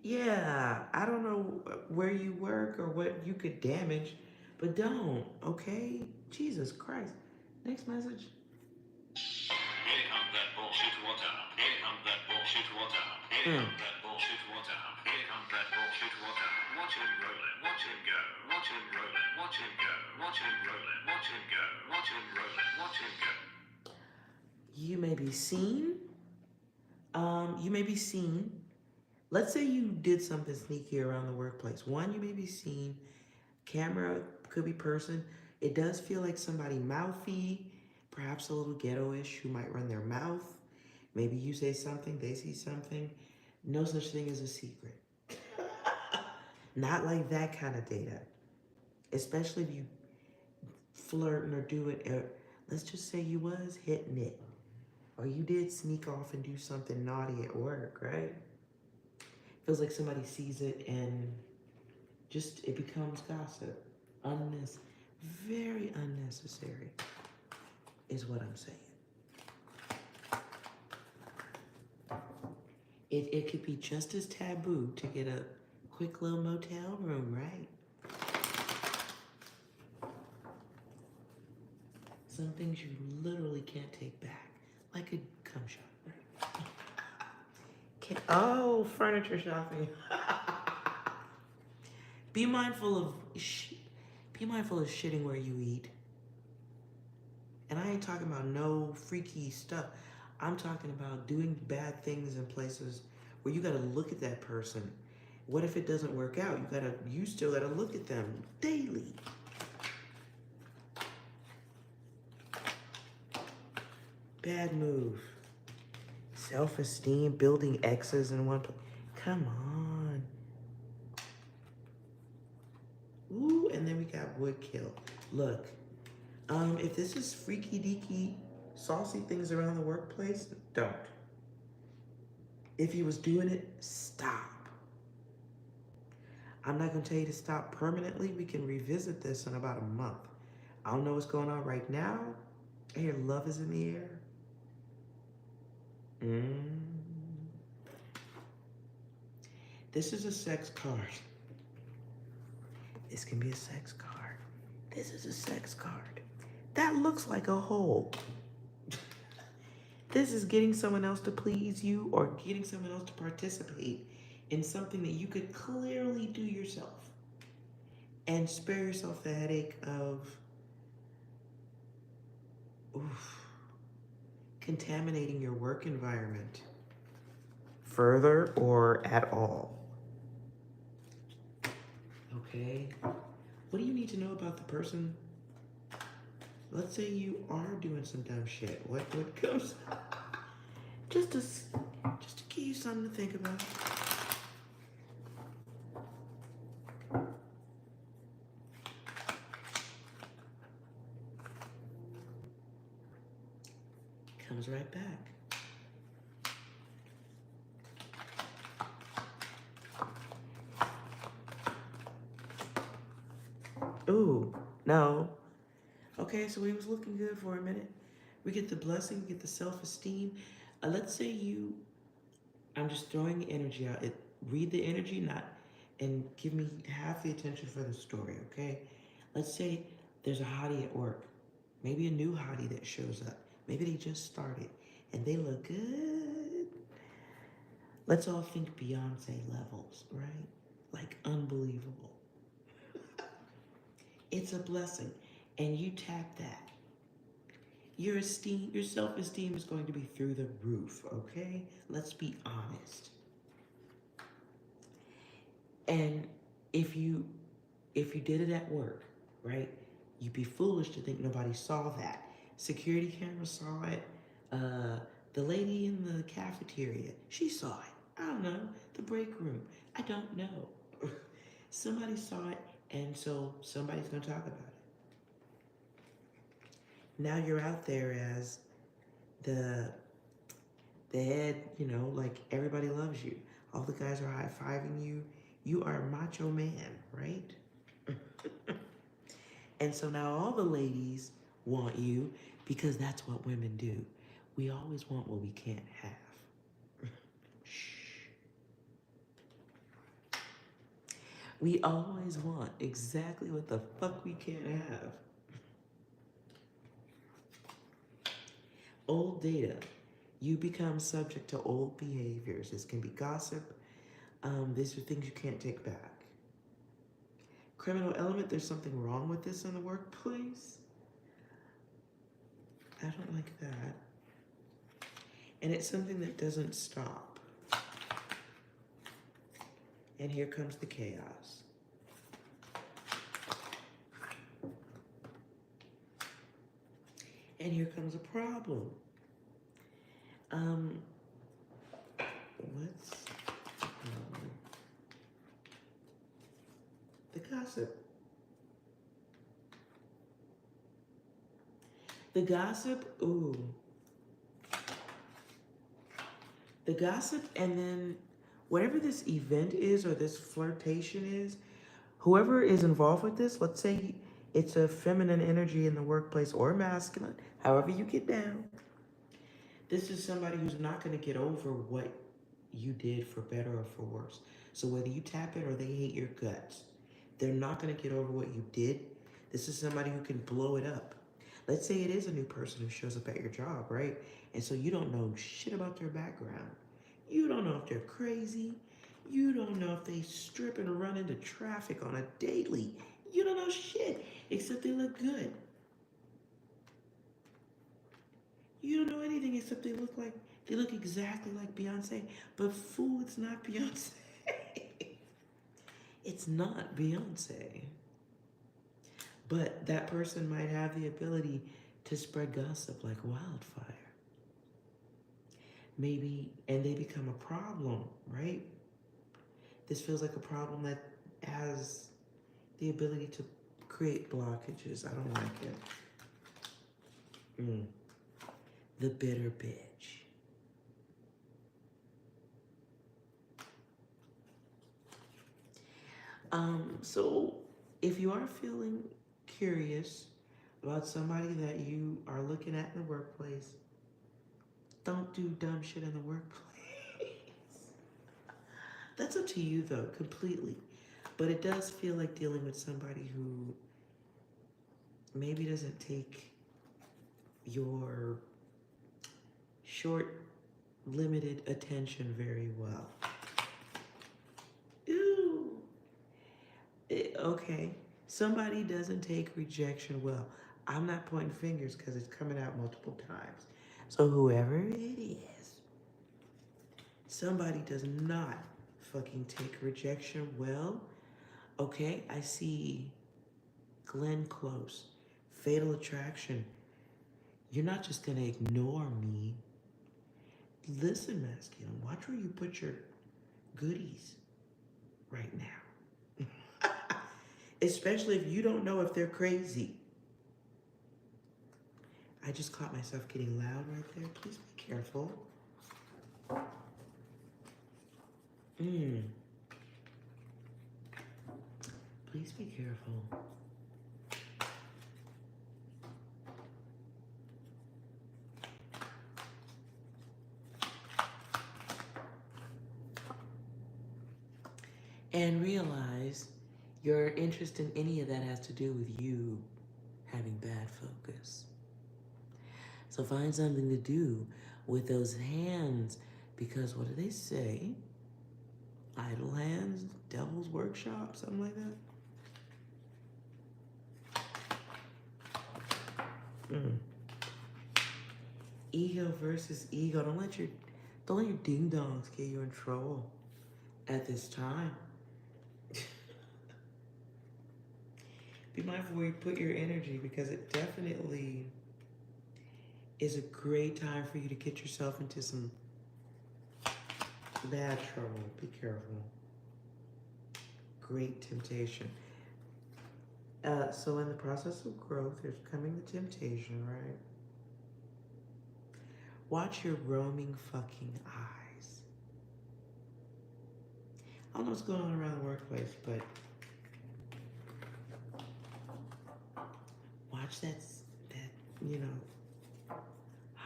Speaker 1: Yeah, I don't know where you work or what you could damage, But don't, okay? Jesus Christ. Next message.
Speaker 2: Here comes that bullshit water. Here comes that bullshit water. Here comes that bullshit water. Here comes that bullshit water. Watch him roll it. Watch him go. Watch him roll it. Watch him go. Watch him roll it. Watch him go. Watch him roll it. Watch him go.
Speaker 1: You may be seen. You may be seen. Let's say you did something sneaky around the workplace. One, you may be seen. Camera, could be person. It does feel like somebody mouthy, perhaps a little ghetto-ish, who might run their mouth. Maybe you say something, they see something. No such thing as a secret. Not like that kind of data. Especially if you flirting or do it, or let's just say you was hitting it. Or you did sneak off and do something naughty at work, right? Feels like somebody sees it and just, it becomes gossip. Very unnecessary is what I'm saying. It could be just as taboo to get a quick little motel room, right? Some things you literally can't take back, like a cum shot, right? Oh, furniture shopping. Be mindful of shitting where you eat. And I ain't talking about no freaky stuff. I'm talking about doing bad things in places where you gotta look at that person. What if it doesn't work out? You still gotta look at them daily. Bad move. Self-esteem, building X's in one place. Come on. Ooh, and then we got woodkill. Look, if this is freaky deaky, saucy things around the workplace, don't. If you was doing it, stop. I'm not gonna tell you to stop permanently. We can revisit this in about a month. I don't know what's going on right now. I hear love is in the air. This is a sex card. This can be a sex card. This is a sex card. That looks like a hole. This is getting someone else to please you or getting someone else to participate in something that you could clearly do yourself and spare yourself the headache of contaminating your work environment further or at all. Okay? What do you need to know about the person? Let's say you are doing some dumb shit. What comes? just to give you something to think about. Comes right back. Ooh, no. Okay, so we was looking good for a minute. We get the blessing, we get the self-esteem. Let's say I'm just throwing energy out. Read the energy, and give me half the attention for the story, okay? Let's say there's a hottie at work. Maybe a new hottie that shows up. Maybe they just started and they look good. Let's all think Beyonce levels, right? Like unbelievable. It's a blessing. And you tap that. Your self-esteem is going to be through the roof, okay? Let's be honest. And if you did it at work, right? You'd be foolish to think nobody saw that. Security camera saw it. The lady in the cafeteria, she saw it. I don't know. The break room, I don't know. Somebody saw it, and so somebody's gonna talk about it. Now you're out there as the head, like everybody loves you. All the guys are high-fiving you. You are a macho man, right? And so now all the ladies want you because that's what women do. We always want what we can't have. Shh. We always want exactly what the fuck we can't have. Old data. You become subject to old behaviors. This can be gossip. These are things you can't take back. Criminal element, there's something wrong with this in the workplace. I don't like that. And it's something that doesn't stop. And here comes the chaos. And here comes a problem. What's the gossip? The gossip, ooh. The gossip, and then whatever this event is or this flirtation is, whoever is involved with this, let's say it's a feminine energy in the workplace or masculine, however you get down. This is somebody who's not going to get over what you did for better or for worse. So whether you tap it or they hate your guts, they're not going to get over what you did. This is somebody who can blow it up. Let's say it is a new person who shows up at your job, right? And so you don't know shit about their background. You don't know if they're crazy. You don't know if they strip and run into traffic on a daily. You don't know shit, except they look good. You don't know anything except they look exactly like Beyonce. But fool, it's not Beyonce. It's not Beyonce. But that person might have the ability to spread gossip like wildfire. Maybe, and they become a problem, right? This feels like a problem that has the ability to create blockages. I don't like it. The bitter bitch. So if you are feeling curious about somebody that you are looking at in the workplace, don't do dumb shit in the workplace. That's up to you though, completely. But it does feel like dealing with somebody who maybe doesn't take your short, limited attention very well. Ooh. Okay. Somebody doesn't take rejection well. I'm not pointing fingers because it's coming out multiple times. So whoever it is, somebody does not fucking take rejection well. Okay, I see Glenn Close, Fatal Attraction. You're not just gonna ignore me. Listen, masculine, watch where you put your goodies right now. Especially if you don't know if they're crazy. I just caught myself getting loud right there. Please be careful. Please be careful. And realize your interest in any of that has to do with you having bad focus. So find something to do with those hands, because what do they say? Idle hands, devil's workshop, something like that. Ego versus ego. Don't let your ding dongs get you in trouble at this time. Be mindful where you put your energy, because it definitely is a great time for you to get yourself into some bad trouble. Be careful. Great temptation. So in the process of growth, there's coming the temptation, right? Watch your roaming fucking eyes. I don't know what's going on around the workplace, but watch that,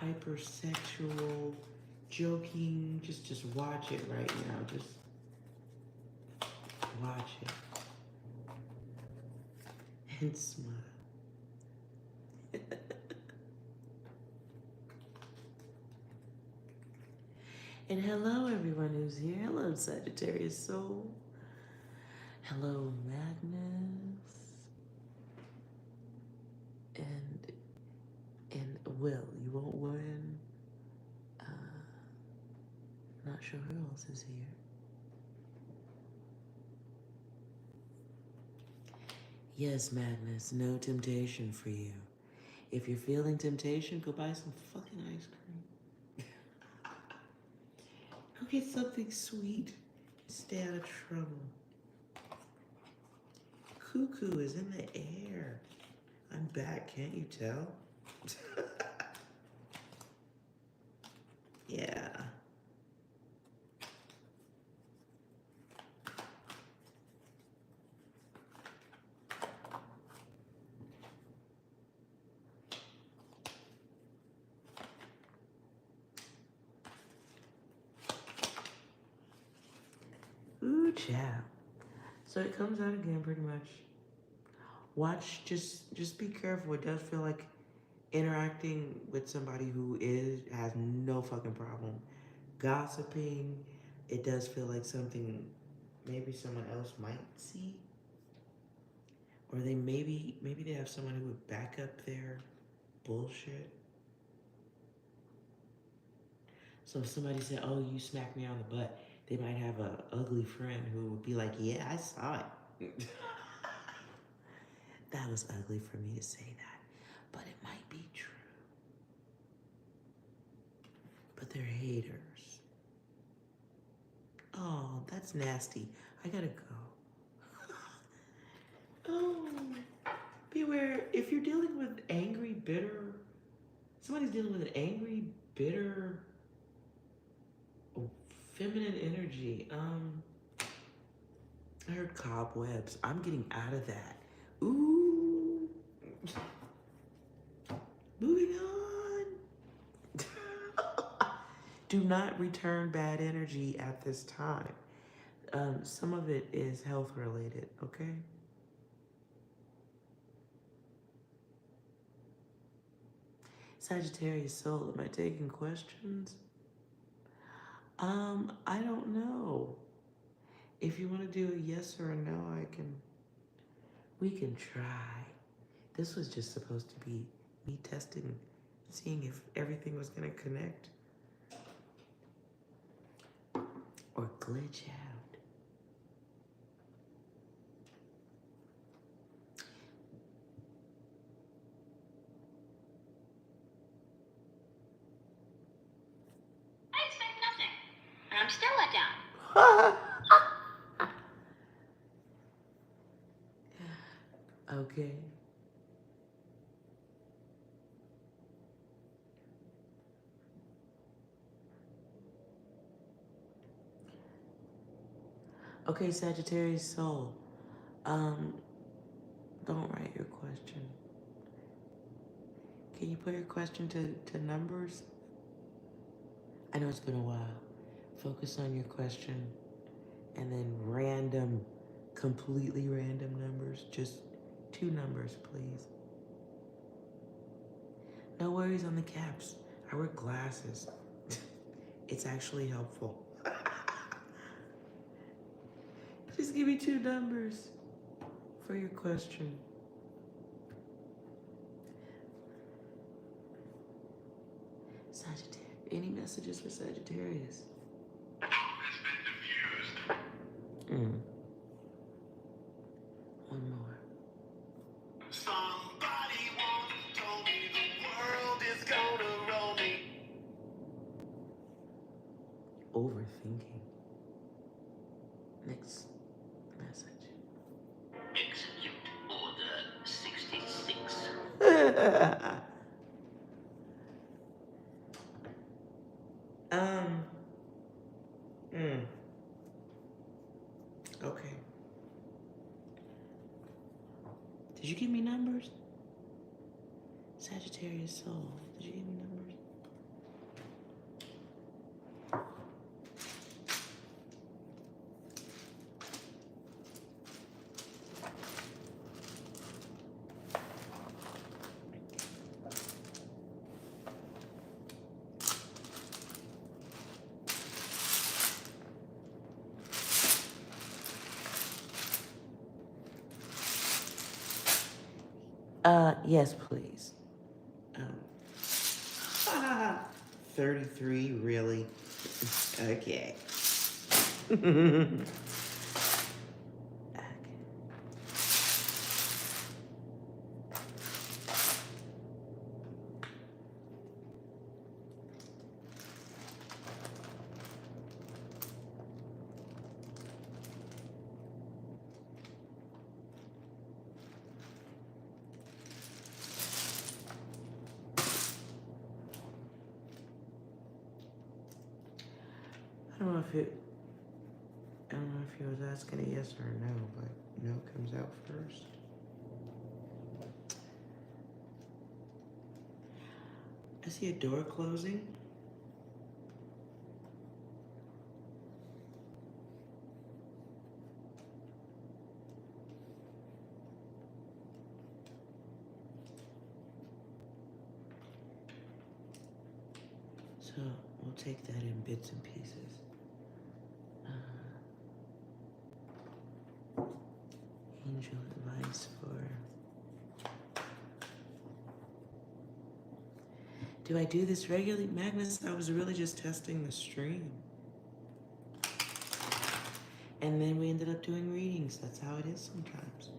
Speaker 1: hypersexual, joking, just watch it right now. Just watch it. and smile. And hello, everyone who's here. Hello, Sagittarius Soul. Hello, Magnus. And Will, you won't win. Not sure who else is here. Yes, Magnus, no temptation for you. If you're feeling temptation, go buy some fucking ice cream. Go get something sweet. Stay out of trouble. Cuckoo is in the air. I'm back, can't you tell? Yeah. Ooh, child. So it comes out again pretty much. Watch, just be careful. It does feel like interacting with somebody who has no fucking problem. Gossiping, it does feel like something maybe someone else might see. Or maybe they have someone who would back up their bullshit. So if somebody said, oh, you smacked me on the butt, they might have an ugly friend who would be like, yeah, I saw it. That was ugly for me to say that, but it might be true. But they're haters. Oh, that's nasty. I gotta go. Oh, beware. If you're dealing with angry, bitter, somebody's dealing with an angry, bitter, feminine energy. I heard cobwebs. I'm getting out of that. Ooh. Moving on. Do not return bad energy at this time. Some of it is health related, okay? Sagittarius Soul, am I taking questions? I don't know. If you want to do a yes or a no, we can try. This was just supposed to be me testing, seeing if everything was gonna connect or glitch out.
Speaker 2: I expect nothing, and I'm still let down.
Speaker 1: Okay. Okay, Sagittarius Soul. Don't write your question. Can you put your question to numbers? I know it's been a while. Focus on your question and then completely random numbers. Just 2 numbers, please. No worries on the caps. I wear glasses. It's actually helpful. Just give me 2 numbers for your question. Sagittarius. Any messages for Sagittarius?
Speaker 2: Has been diffused.
Speaker 1: One more.
Speaker 2: Somebody once told me the world is gonna roll me.
Speaker 1: Overthinking. Next message.
Speaker 2: Execute Order 66.
Speaker 1: Okay. Did you give me numbers? Sagittarius Soul. Did you give me numbers? Yes, please. Um, 33, really? Okay. Okay. I don't know if it. I don't know if he was asking a yes or a no, but no comes out first. I see a door closing. So we'll take that in bits and pieces. Angel advice for. Do I do this regularly? Magnus, I was really just testing the stream. And then we ended up doing readings. That's how it is sometimes.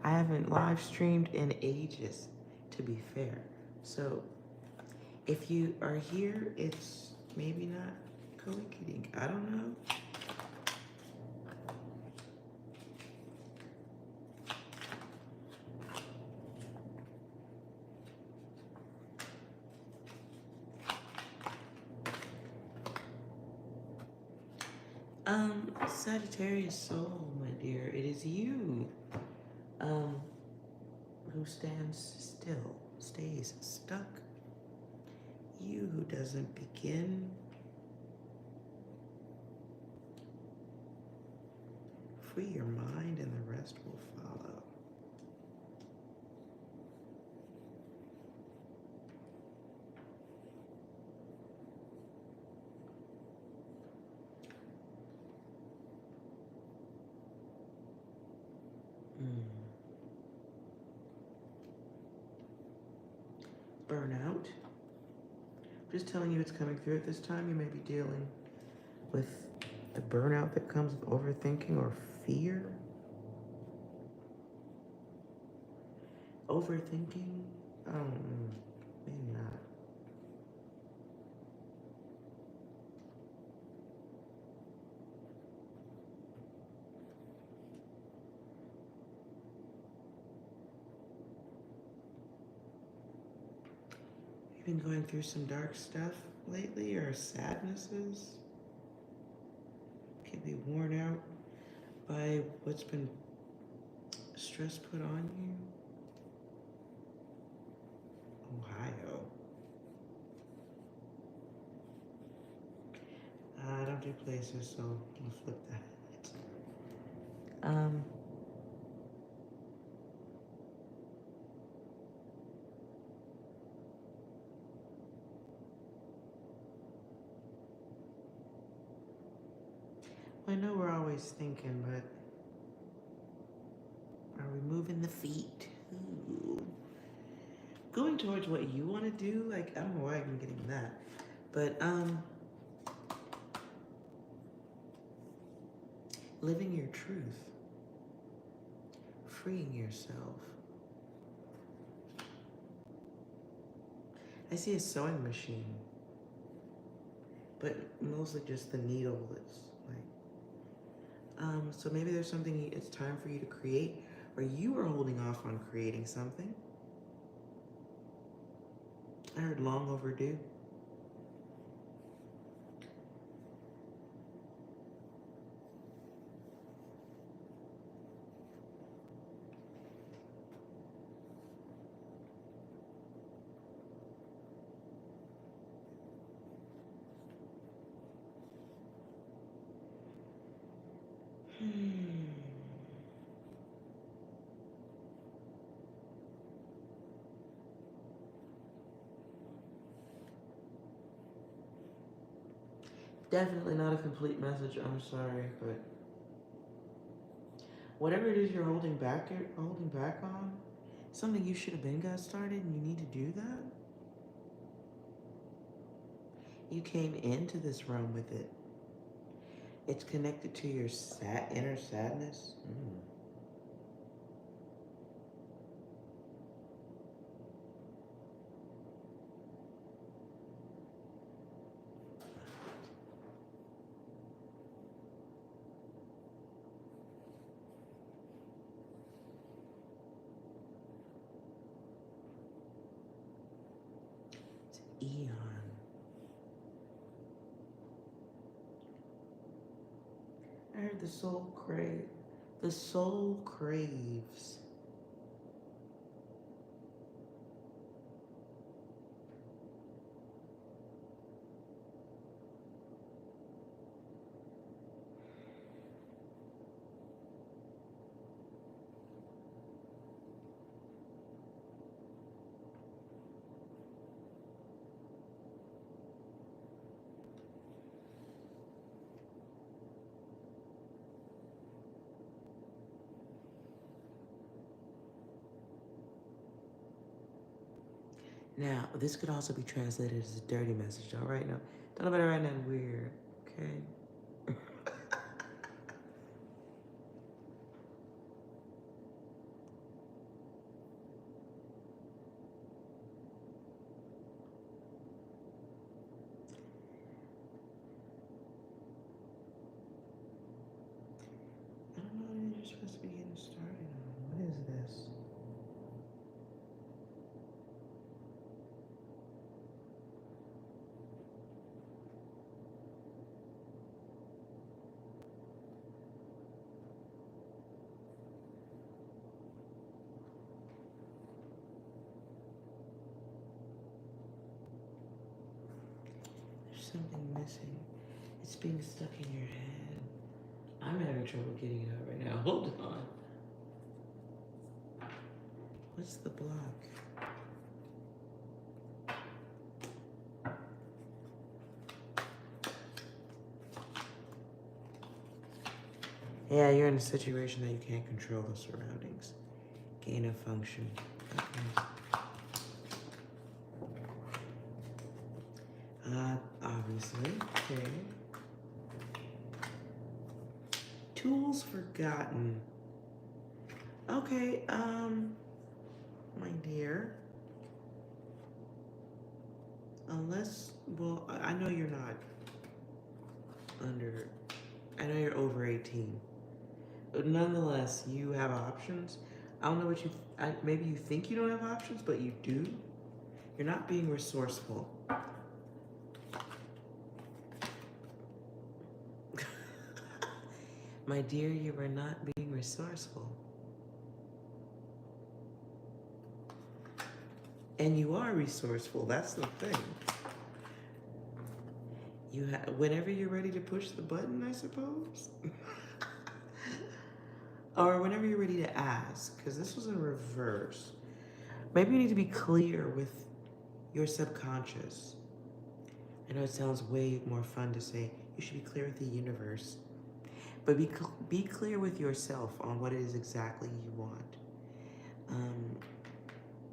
Speaker 1: I haven't live streamed in ages, to be fair. So if you are here, it's maybe not coinciding. I don't know. Sagittarius soul, my dear, it is you, who stands still, stays stuck. You who doesn't begin. Free your mind and the rest will follow. Burnout. Just telling you it's coming through at this time. You may be dealing with the burnout that comes with overthinking or fear. Overthinking? Maybe not. You've been going through some dark stuff lately, or sadnesses? Could be worn out by what's been stress put on you. Ohio. I don't do places, so I'll flip that. I know we're always thinking, but are we moving the feet? Ooh. Going towards what you want to do, like, I don't know why I'm getting that, but living your truth, freeing yourself. I see a sewing machine, but mostly just the needle that's like, so maybe there's something it's time for you to create, or you are holding off on creating something. I heard long overdue. Definitely not a complete message, I'm sorry, but whatever it is you're holding back on, Something you should have been got started and you need to do that? You came into this realm with it. It's connected to your inner sadness. It's eon. I heard the soul crave. The soul craves. Now, this could also be translated as a dirty message. Don't write no. Don't nobody write nothing weird. Okay. I don't know what you're supposed to be getting started on. What is this? There's something missing. It's being stuck in your head. I'm having trouble getting it out right now. Hold on. What's the block? Yeah, you're in a situation that you can't control the surroundings. Gain of function. Okay. Obviously. Okay. Tools forgotten. Okay, my dear. Unless, well, I know you're not I know you're over 18. But nonetheless, you have options. I don't know what maybe you think you don't have options, but you do. You're not being resourceful. My dear, you are not being resourceful. And you are resourceful, that's the thing. Whenever you're ready to push the button, I suppose. Or whenever you're ready to ask, because this was in reverse. Maybe you need to be clear with your subconscious. I know it sounds way more fun to say, you should be clear with the universe. But be clear with yourself on what it is exactly you want.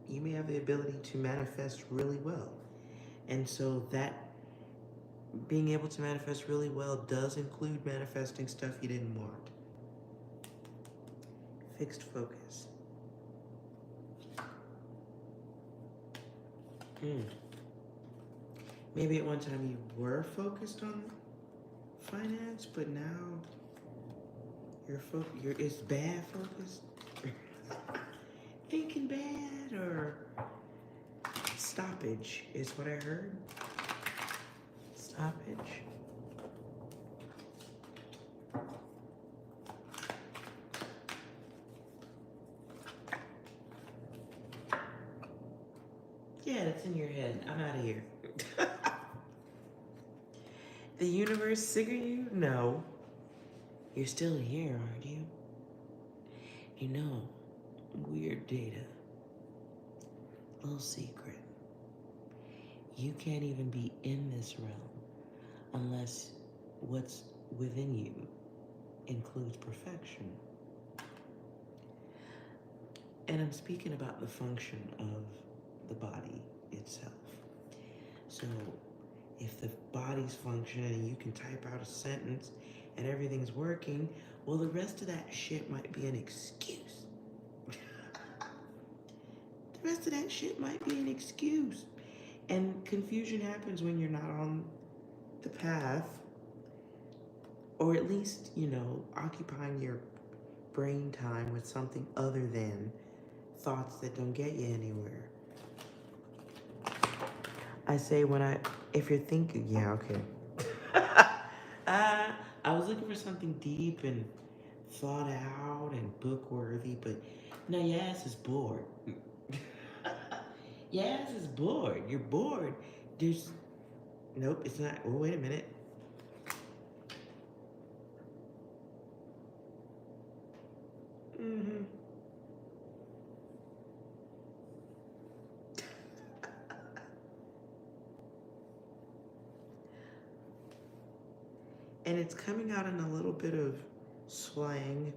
Speaker 1: You may have the ability to manifest really well. And so that being able to manifest really well does include manifesting stuff you didn't want. Fixed focus. Maybe at one time you were focused on finance, but now it's bad focused. Thinking bad or stoppage is what I heard. Stoppage. Yeah, it's in your head. I'm out of here. The universe sick of you? No. You're still here, aren't you? You know, weird data. Little secret. You can't even be in this realm unless what's within you includes perfection. And I'm speaking about the function of the body itself. So if the body's functioning and you can type out a sentence and everything's working, well, the rest of that shit might be an excuse. The rest of that shit might be an excuse. And confusion happens when you're not on the path, or at least, you know, occupying your brain time with something other than thoughts that don't get you anywhere. I say if you're thinking, yeah, okay. I was looking for something deep and thought out and book worthy, but no, your ass is bored. Your ass is bored. You're bored. Nope, it's not. Oh, wait a minute. Mm-hmm. And it's coming out in a little bit of slang.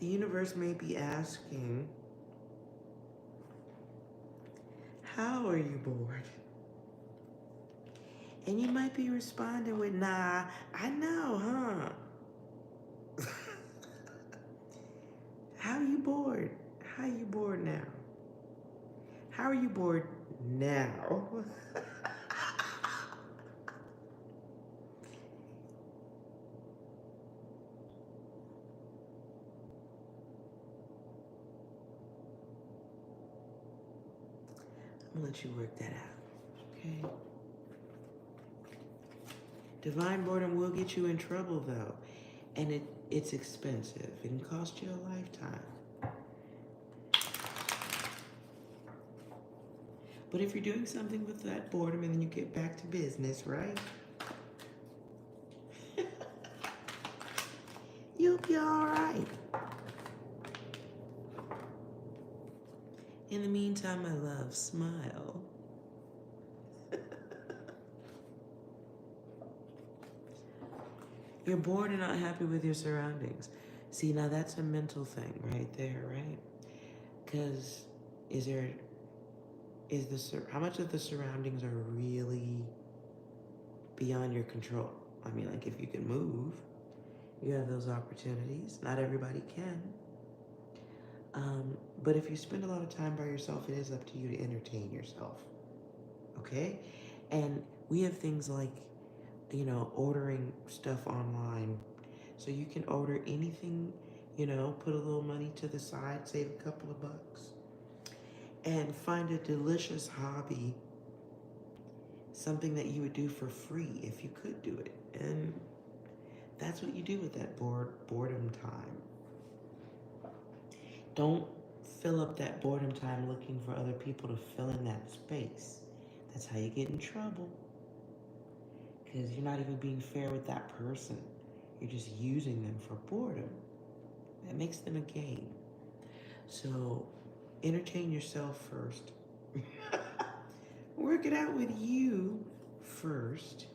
Speaker 1: The universe may be asking, how are you bored? And you might be responding with, nah, I know, huh? How are you bored? How are you bored now? How are you bored now? I'm gonna let you work that out, okay? Divine boredom will get you in trouble though, and it's expensive. It can cost you a lifetime. But if you're doing something with that boredom and then you get back to business, right? You'll be all right. In the meantime, my love, smile. You're bored and not happy with your surroundings. See, now that's a mental thing right there, right? Because how much of the surroundings are really beyond your control? I mean, like if you can move, you have those opportunities. Not everybody can. But if you spend a lot of time by yourself, it is up to you to entertain yourself. Okay? And we have things like, you know, ordering stuff online. So you can order anything, you know, put a little money to the side, save a couple of bucks, and find a delicious hobby, something that you would do for free if you could do it. And that's what you do with that boredom time. Don't fill up that boredom time looking for other people to fill in that space. That's how you get in trouble. Because you're not even being fair with that person. You're just using them for boredom. That makes them a game. So entertain yourself first. Work it out with you first.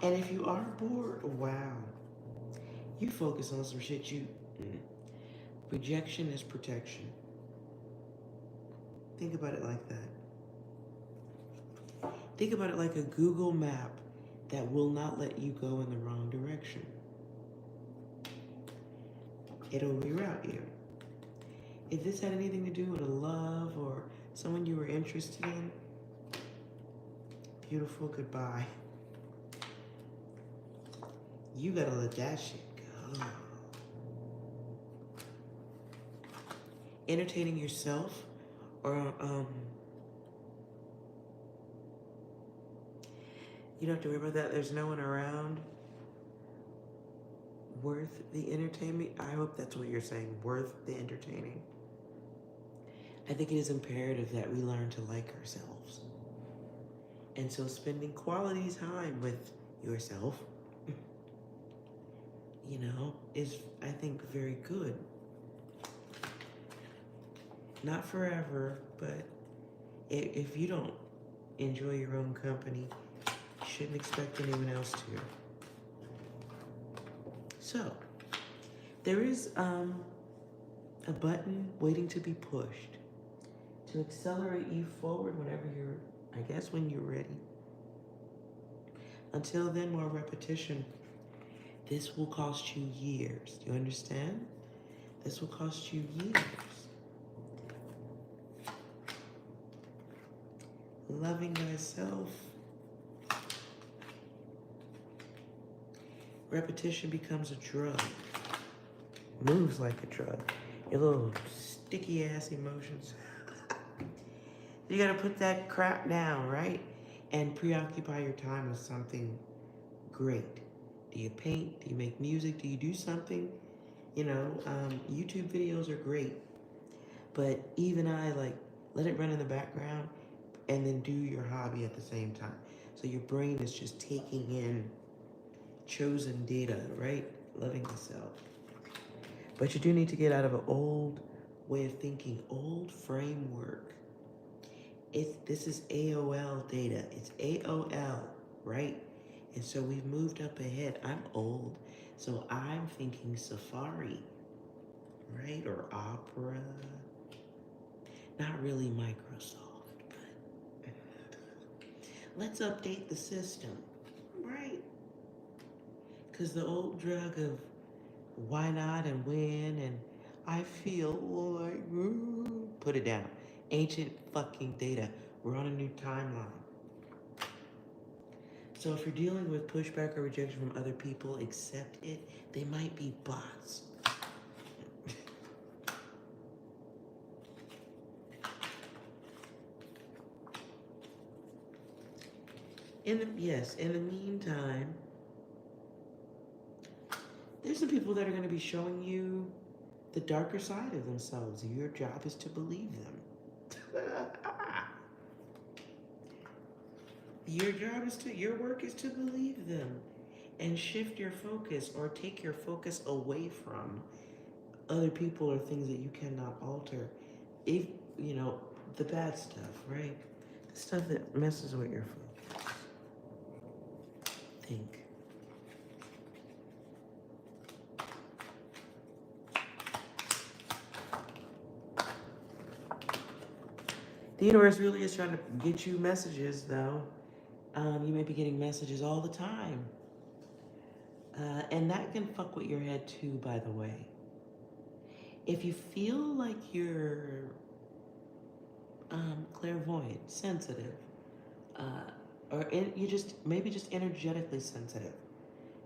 Speaker 1: And if you are bored, wow, you focus on some shit rejection is protection. Think about it like that. Think about it like a Google map that will not let you go in the wrong direction. It'll reroute you. If this had anything to do with a love or someone you were interested in, beautiful, goodbye. You gotta let that shit go. Entertaining yourself, or you don't have to worry about that. There's no one around worth the entertainment. I hope that's what you're saying, worth the entertaining. I think it is imperative that we learn to like ourselves. And so spending quality time with yourself you know, is, I think, very good. Not forever, but if you don't enjoy your own company, you shouldn't expect anyone else to. So, there is a button waiting to be pushed to accelerate you forward whenever you're, I guess, when you're ready. Until then, more repetition. This will cost you years. Do you understand? This will cost you years. Loving thyself. Repetition becomes a drug. Moves like a drug. Your little sticky ass emotions. You gotta put that crap down, right? And preoccupy your time with something great. Do you paint? Do you make music? Do you do something? You know, YouTube videos are great. But even I, like, let it run in the background and then do your hobby at the same time. So your brain is just taking in chosen data, right? Loving yourself. But you do need to get out of an old way of thinking, old framework. This is AOL data. It's AOL, right? And so we've moved up ahead. I'm old, so I'm thinking Safari, right? Or Opera. Not really Microsoft, but let's update the system, right? Because the old drug of why not and when and I feel like, put it down. Ancient fucking data. We're on a new timeline. So if you're dealing with pushback or rejection from other people, accept it. They might be bots. In the meantime, there's some people that are going to be showing you the darker side of themselves. Your job is to believe them. Your work is to believe them and shift your focus or take your focus away from other people or things that you cannot alter. If, you know, the bad stuff, right? The stuff that messes with your focus. Think. The universe really is trying to get you messages, though. You may be getting messages all the time. And that can fuck with your head, too, by the way. If you feel like you're clairvoyant, sensitive, you just, maybe just energetically sensitive,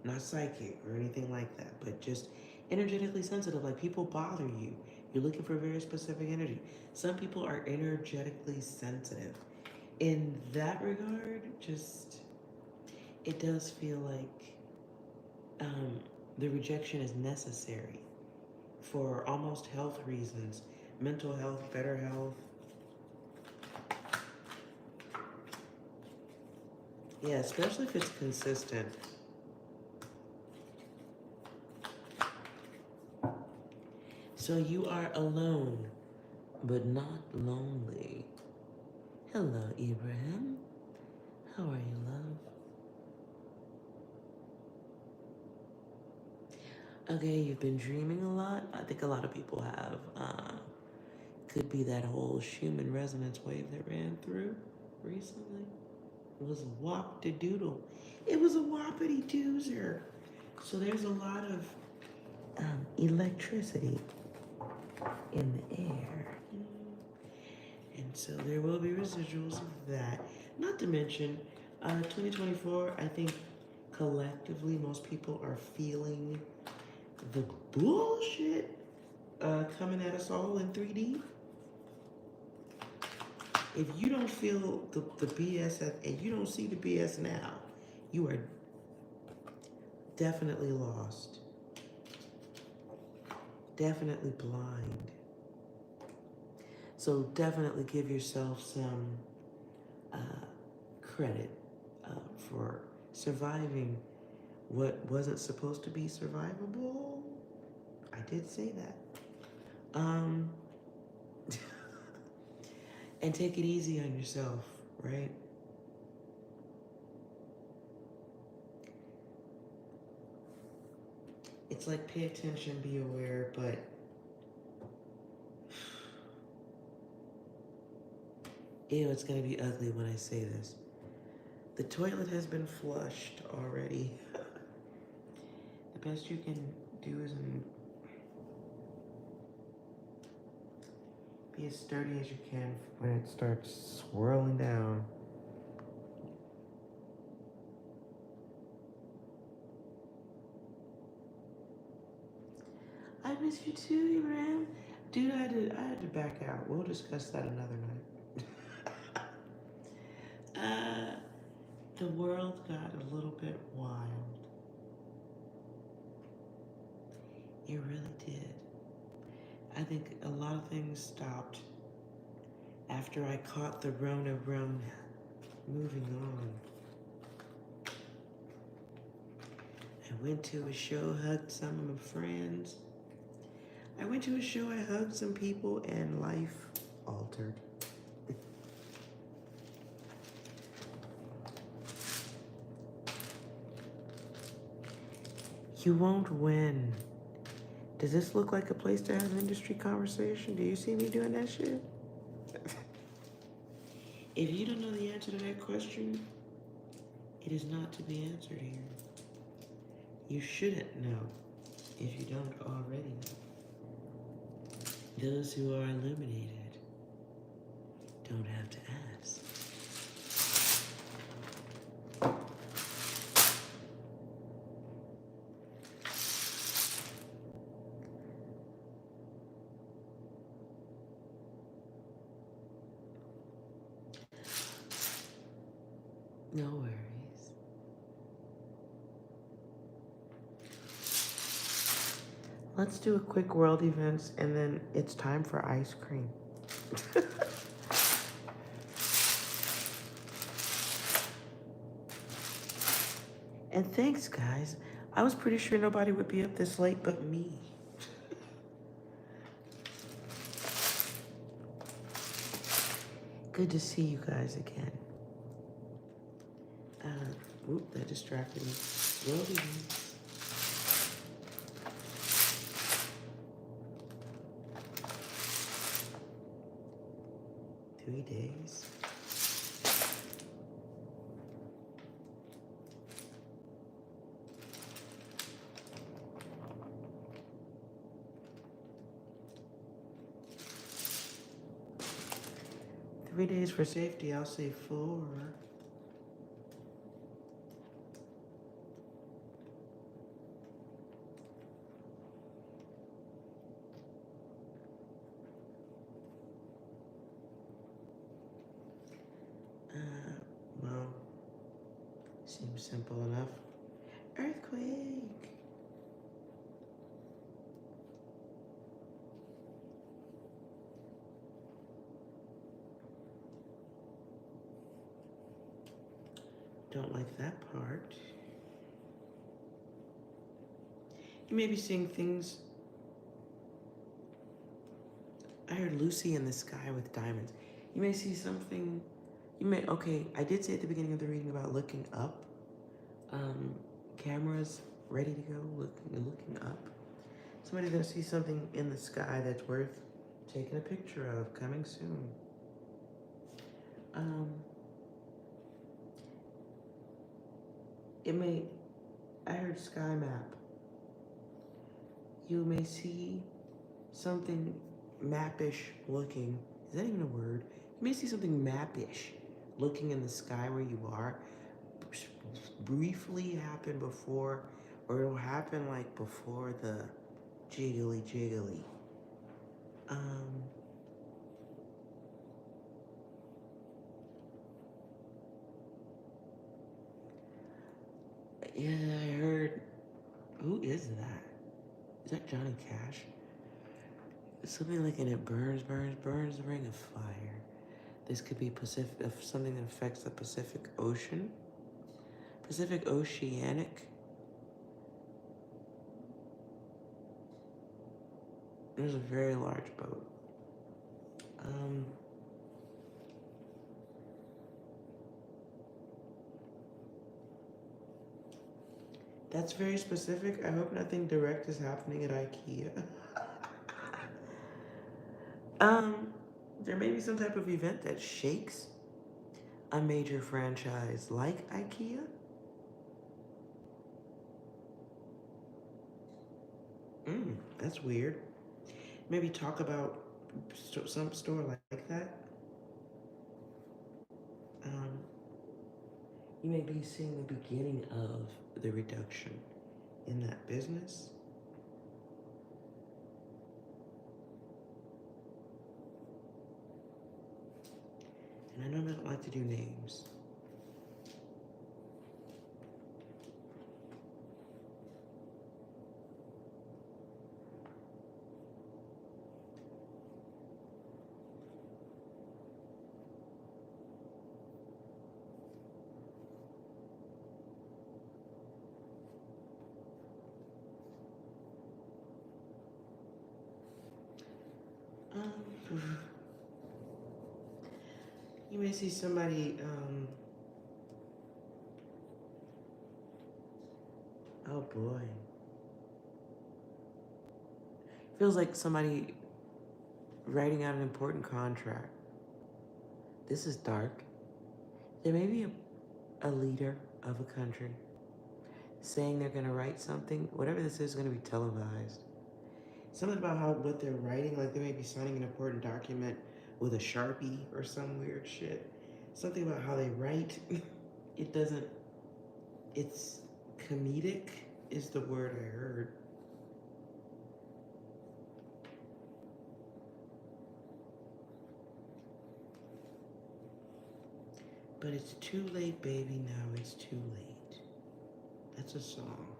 Speaker 1: not psychic or anything like that, but just energetically sensitive, like people bother you. You're looking for very specific energy. Some people are energetically sensitive. In that regard, it does feel like the rejection is necessary for almost health reasons, mental health, better health. Yeah, especially if it's consistent. So you are alone, but not lonely. Hello, Ibrahim. How are you, love? Okay, you've been dreaming a lot. I think a lot of people have. Could be that whole Schumann resonance wave that ran through recently. It was a wop-de-doodle. It was a whoppity-doozer. So there's a lot of electricity in the air. And so there will be residuals of that. Not to mention, 2024, I think collectively most people are feeling the bullshit coming at us all in 3D. If you don't feel the BS and you don't see the BS now, you are definitely lost. Definitely blind. So definitely give yourself some credit for surviving what wasn't supposed to be survivable. I did say that. And take it easy on yourself, right? It's like pay attention, be aware, but ew, it's gonna be ugly when I say this. The toilet has been flushed already. The best you can do is be as sturdy as you can when it starts swirling down. I miss you too, Ibrahim. Dude, I had to back out. We'll discuss that another night. The world got a little bit wild. It really did. I think a lot of things stopped after I caught the Rona moving on. I went to a show, hugged some of my friends. I went to a show, I hugged some people, and life altered. You won't win. Does this look like a place to have an industry conversation? Do you see me doing that shit? If you don't know the answer to that question, it is not to be answered here. You shouldn't know if you don't already know. Those who are illuminated don't have to ask. No worries. Let's do a quick world events and then it's time for ice cream. And thanks, guys. I was pretty sure nobody would be up this late but me. Good to see you guys again. Whoop, that distracted me. World events. Three days. Three days for safety, I'll say 4. Well, seems simple enough. Earthquake. Don't like that part. You may be seeing things. I heard Lucy in the sky with diamonds. You may see something. Okay, I did say at the beginning of the reading about looking up. Cameras ready to go, looking up. Somebody's gonna see something in the sky that's worth taking a picture of, coming soon. I heard sky map. You may see something mappish looking. Is that even a word? You may see something mappish looking in the sky where you are. Briefly happen before, or it'll happen like before the jiggly. Yeah, I heard. Who is that? Is that Johnny Cash? It's something like, and it burns the ring of fire. This could be something that affects the Pacific Ocean. Pacific Oceanic There's a very large boat. That's very specific. I hope nothing direct is happening at IKEA. There may be some type of event that shakes a major franchise like IKEA. That's weird. Maybe talk about some store like that. You may be seeing the beginning of the reduction in that business. And I know I don't like to do names. You may see somebody, oh boy. Feels like somebody writing out an important contract. This is dark. There may be a leader of a country saying they're gonna write something. Whatever this is gonna be televised. Something about what they're writing, like they may be signing an important document with a Sharpie or some weird shit. Something about how they write. It's comedic is the word I heard. But it's too late, baby, now it's too late. That's a song.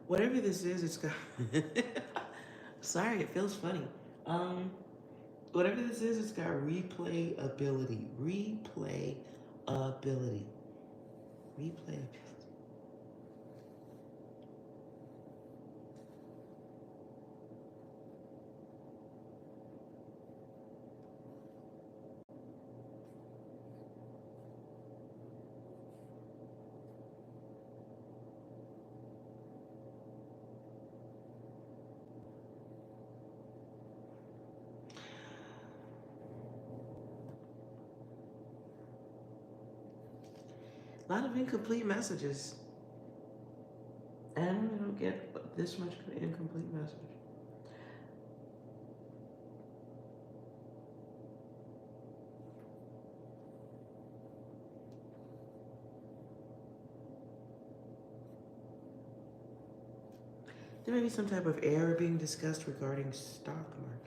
Speaker 1: Whatever this is, it's got... Sorry, it feels funny. Whatever this is, it's got replay ability. Replay ability. Replay ability. A lot of incomplete messages. And I don't get this much of an incomplete message. There may be some type of error being discussed regarding stock market.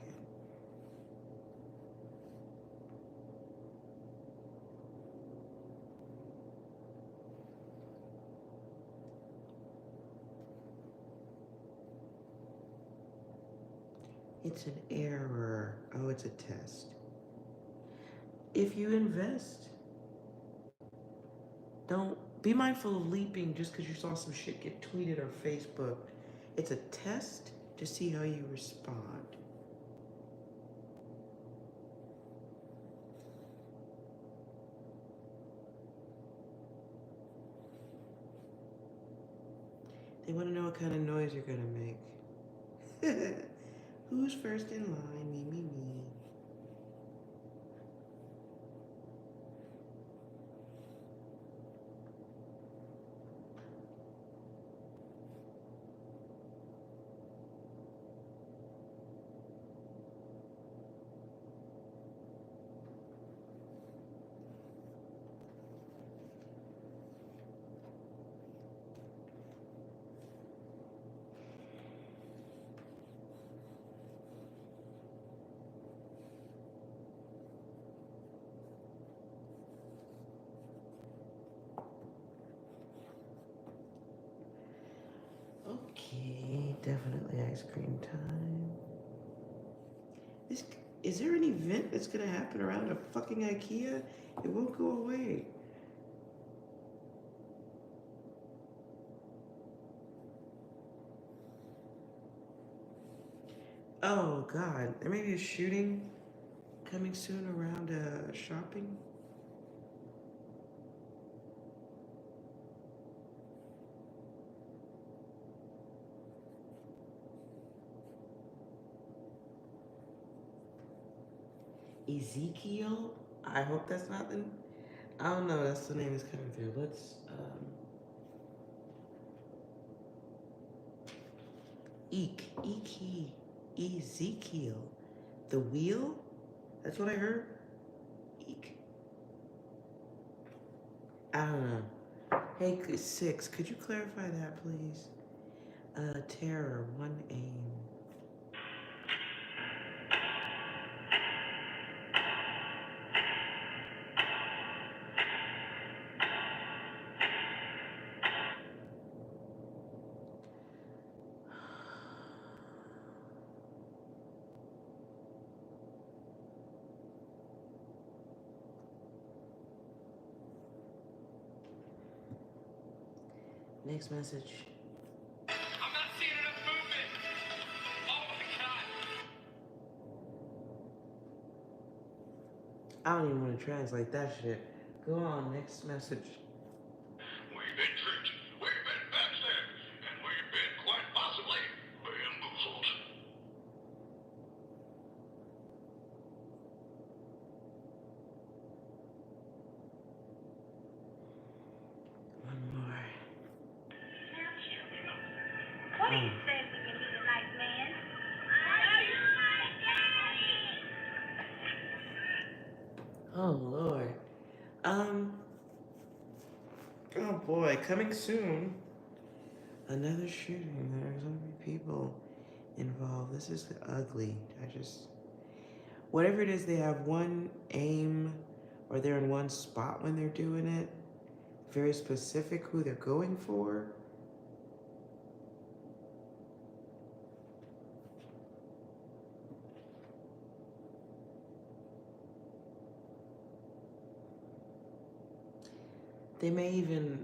Speaker 1: It's an error. Oh, it's a test. If you invest, don't be mindful of leaping just because you saw some shit get tweeted or Facebook. It's a test to see how you respond. They want to know what kind of noise you're gonna make. Who's first in line? Me, me, me. Okay, definitely ice cream time. Is there an event that's gonna happen around a fucking IKEA? It won't go away. Oh God, there may be a shooting coming soon around shopping. Ezekiel? I hope that's not the. I don't know. That's the name is coming through. Let's. Ezekiel. The wheel? That's what I heard. Eek. I don't know. Hey, 6, could you clarify that, please? Terror, 1 aim. Next message.
Speaker 2: I'm not seeing enough movement. Oh my god.
Speaker 1: I don't even want to translate that shit. Go on, next message.
Speaker 2: We've been tricked. We've been backstabbed. And we've been quite possibly bamboozled.
Speaker 1: One more.
Speaker 3: What do you say when you meet a nice man?
Speaker 1: Oh Lord. Oh boy, coming soon. Another shooting. There's gonna be people involved. This is ugly. Whatever it is, they have one aim, or they're in one spot when they're doing it. Very specific who they're going for. They may even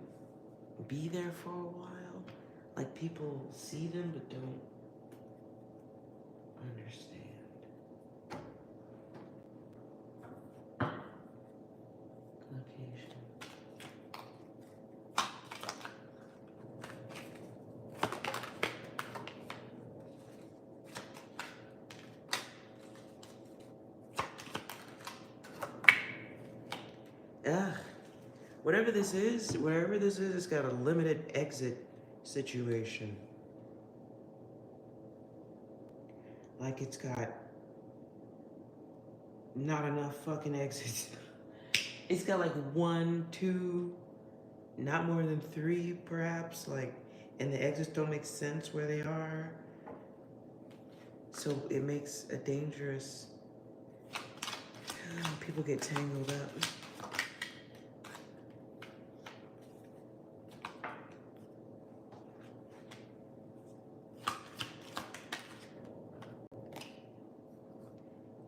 Speaker 1: be there for a while. Like people see them but don't understand. Location. Ugh. Whatever this is, wherever this is, it's got a limited exit situation. Like it's got not enough fucking exits. It's got like 1, 2, not more than 3 perhaps, like, and the exits don't make sense where they are. So it makes a dangerous, people get tangled up.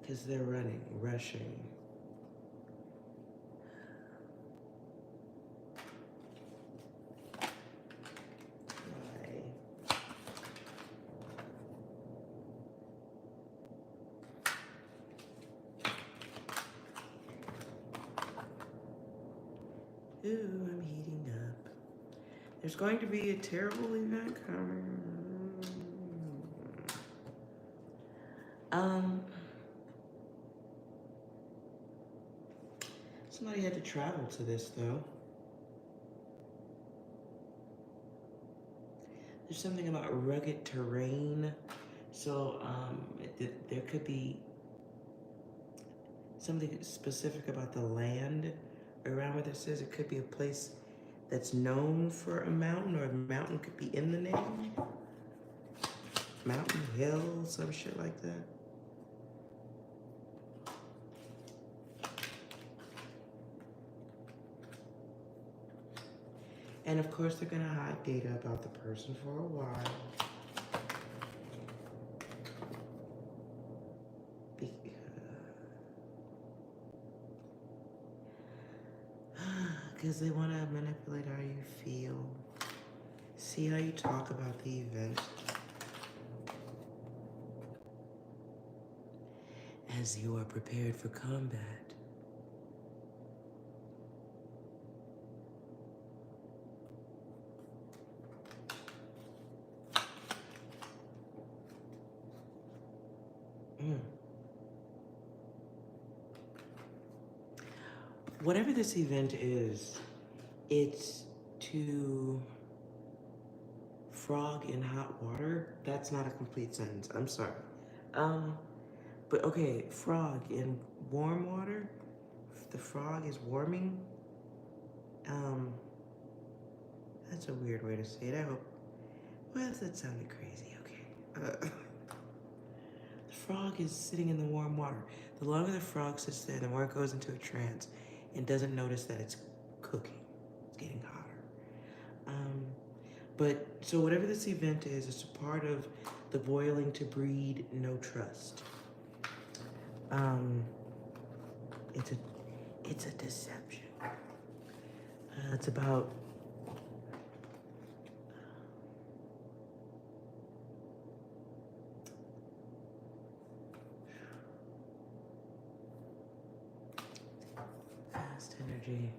Speaker 1: Because they're rushing. Why? Ooh, I'm heating up. There's going to be a terrible event coming. Somebody had to travel to this, though. There's something about rugged terrain. So, there could be something specific about the land around where this is. It could be a place that's known for a mountain, or a mountain could be in the name. Mountain, hill, some shit like that. And of course, they're gonna hide data about the person for a while. Because they want to manipulate how you feel. See how you talk about the event. As you are prepared for combat. Whatever this event is, it's to frog in hot water. That's not a complete sentence. I'm sorry. But okay, frog in warm water. The frog is warming. That's a weird way to say it. I hope. Well, that sounded crazy. Okay. The frog is sitting in the warm water. The longer the frog sits there, the more it goes into a trance and doesn't notice that it's cooking. It's getting hotter. But so whatever this event is, it's a part of the boiling to breed no trust. It's a deception. It's about fast energy.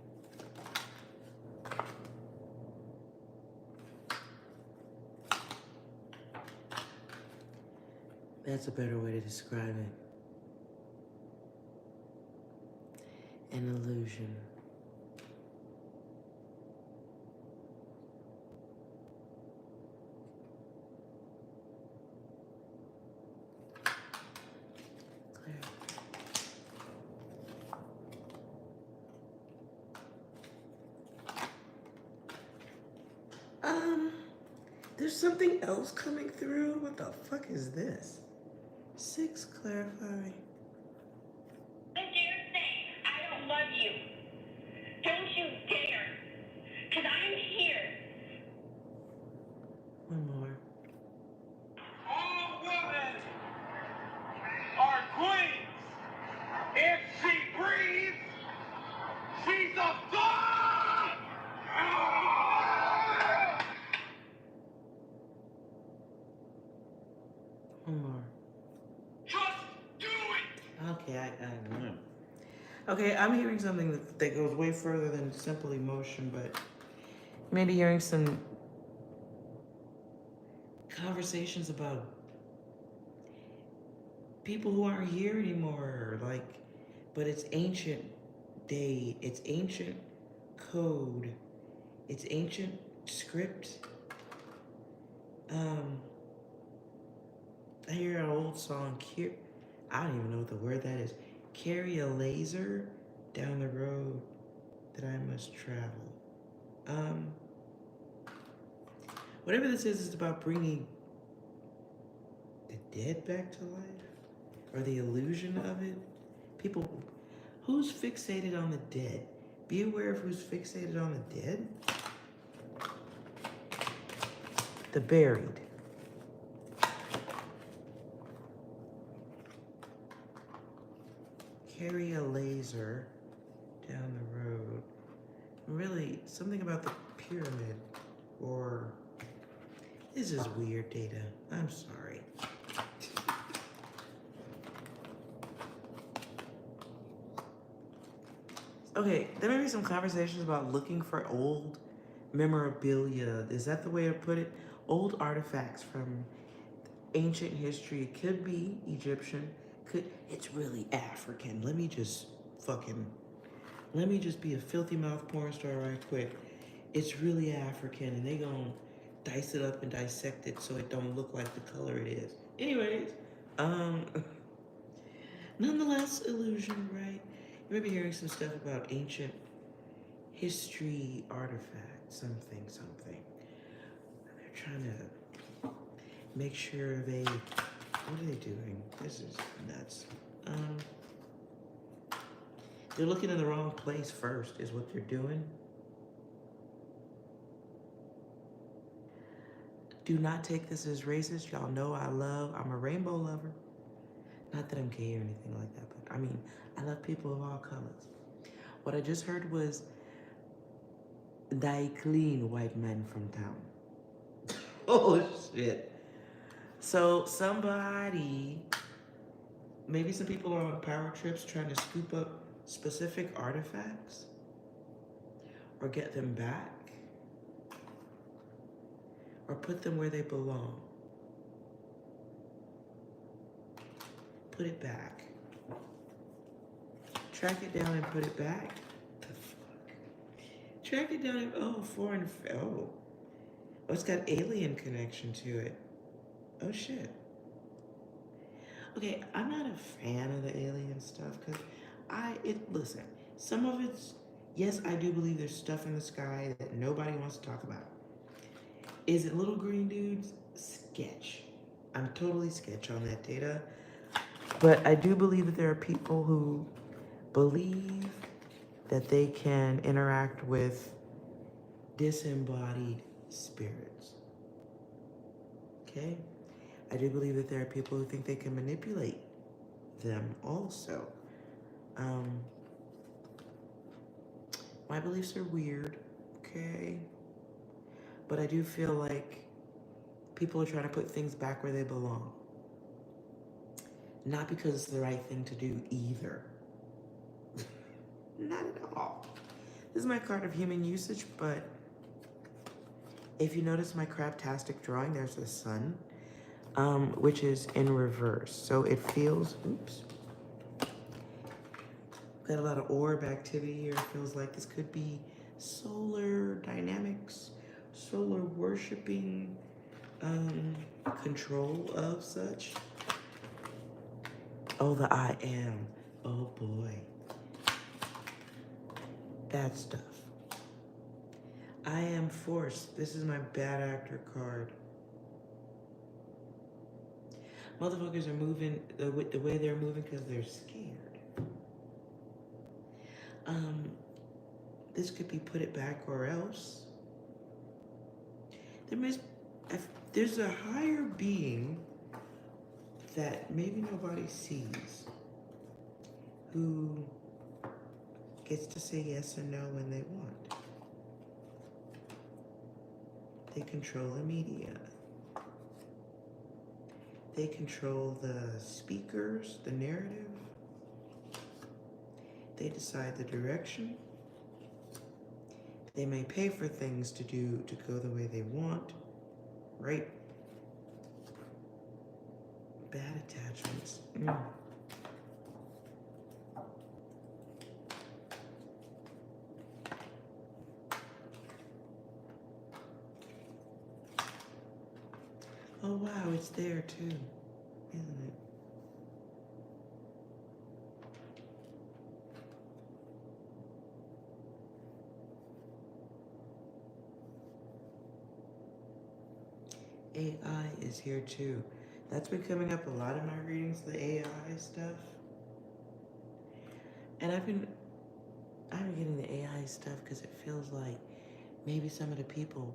Speaker 1: That's a better way to describe it. An illusion. Clear. There's something else coming through. What the fuck is this? 6 clarifying.
Speaker 3: Don't dare say I don't love you. Don't you dare. Because I'm here.
Speaker 1: One more.
Speaker 2: All women are queens. If she breathes, she's a god!
Speaker 1: One more.
Speaker 2: Just do it!
Speaker 1: Okay, I know. Okay, I'm hearing something that goes way further than simple emotion, but maybe hearing some conversations about people who aren't here anymore, like, but it's ancient day, it's ancient code, it's ancient script. I hear an old song, I don't even know what the word that is. Carry a laser down the road that I must travel. Whatever this is, it's about bringing the dead back to life, or the illusion of it. People, who's fixated on the dead? Be aware of who's fixated on the dead. The buried. Carry a laser down the road. Really, something about the pyramid, or this is weird data. I'm sorry. Okay, there may be some conversations about looking for old memorabilia. Is that the way to put it? Old artifacts from ancient history. It could be Egyptian. It's really African. Let me just be a filthy mouth porn star right quick. It's really African, and they gonna dice it up and dissect it so it don't look like the color it is. Anyways, nonetheless, illusion, right? You may be hearing some stuff about ancient history artifacts, something. They're trying to make sure they, what are they doing? This is nuts. They're looking in the wrong place first, is what they're doing. Do not take this as racist. Y'all know I'm a rainbow lover. Not that I'm gay or anything like that, but I mean, I love people of all colors. What I just heard was thy clean white man from town. Oh shit. So somebody, maybe some people are on power trips trying to scoop up specific artifacts or get them back or put them where they belong. Put it back. Track it down and put it back. The fuck? Track it down and, oh, oh, it's got alien connection to it. Oh shit. Okay, I'm not a fan of the alien stuff because listen, some of it's, yes, I do believe there's stuff in the sky that nobody wants to talk about. Is it little green dudes? Sketch. I'm totally sketch on that data. But I do believe that there are people who believe that they can interact with disembodied spirits. Okay? I do believe that there are people who think they can manipulate them also. My beliefs are weird, okay? But I do feel like people are trying to put things back where they belong. Not because it's the right thing to do either. Not at all. This is my card of human usage, but if you notice my craptastic drawing, there's the sun, which is in reverse. So it feels, oops. Got a lot of orb activity here. It feels like this could be solar dynamics, solar worshiping, control of such. Oh, the I am. Oh boy. Bad stuff. I am forced. This is my bad actor card. Motherfuckers are moving the way they're moving because they're scared. This could be put it back or else. There's a higher being that maybe nobody sees who gets to say yes and no when they want. They control the media. They control the speakers, the narrative. They decide the direction. They may pay for things to go the way they want, right? Bad attachments. Oh wow, it's there too, isn't it? AI is here too. That's been coming up a lot in my readings, the AI stuff. And I've been getting the AI stuff because it feels like maybe some of the people,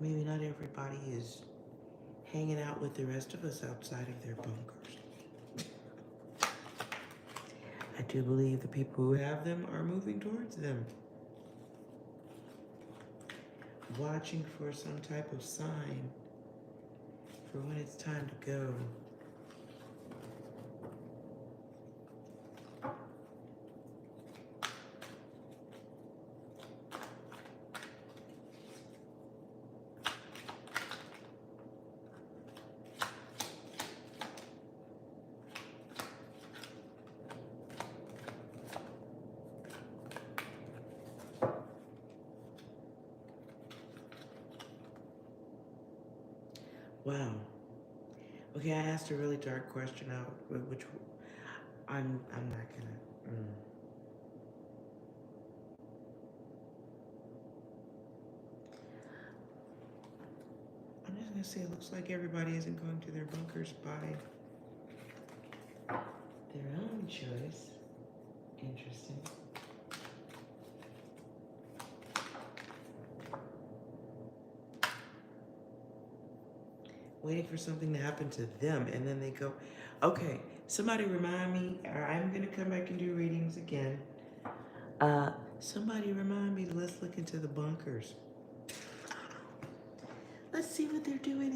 Speaker 1: maybe not everybody is hanging out with the rest of us outside of their bunkers. I do believe the people who have them are moving towards them. Watching for some type of sign for when it's time to go. Wow. Okay, I asked a really dark question out, which I'm not gonna. I'm just gonna say it looks like everybody isn't going to their bunkers by their own choice. Interesting. Waiting for something to happen to them, and then they go, okay, somebody remind me, or I'm gonna come back and do readings again. Somebody remind me, let's look into the bunkers. Let's see what they're doing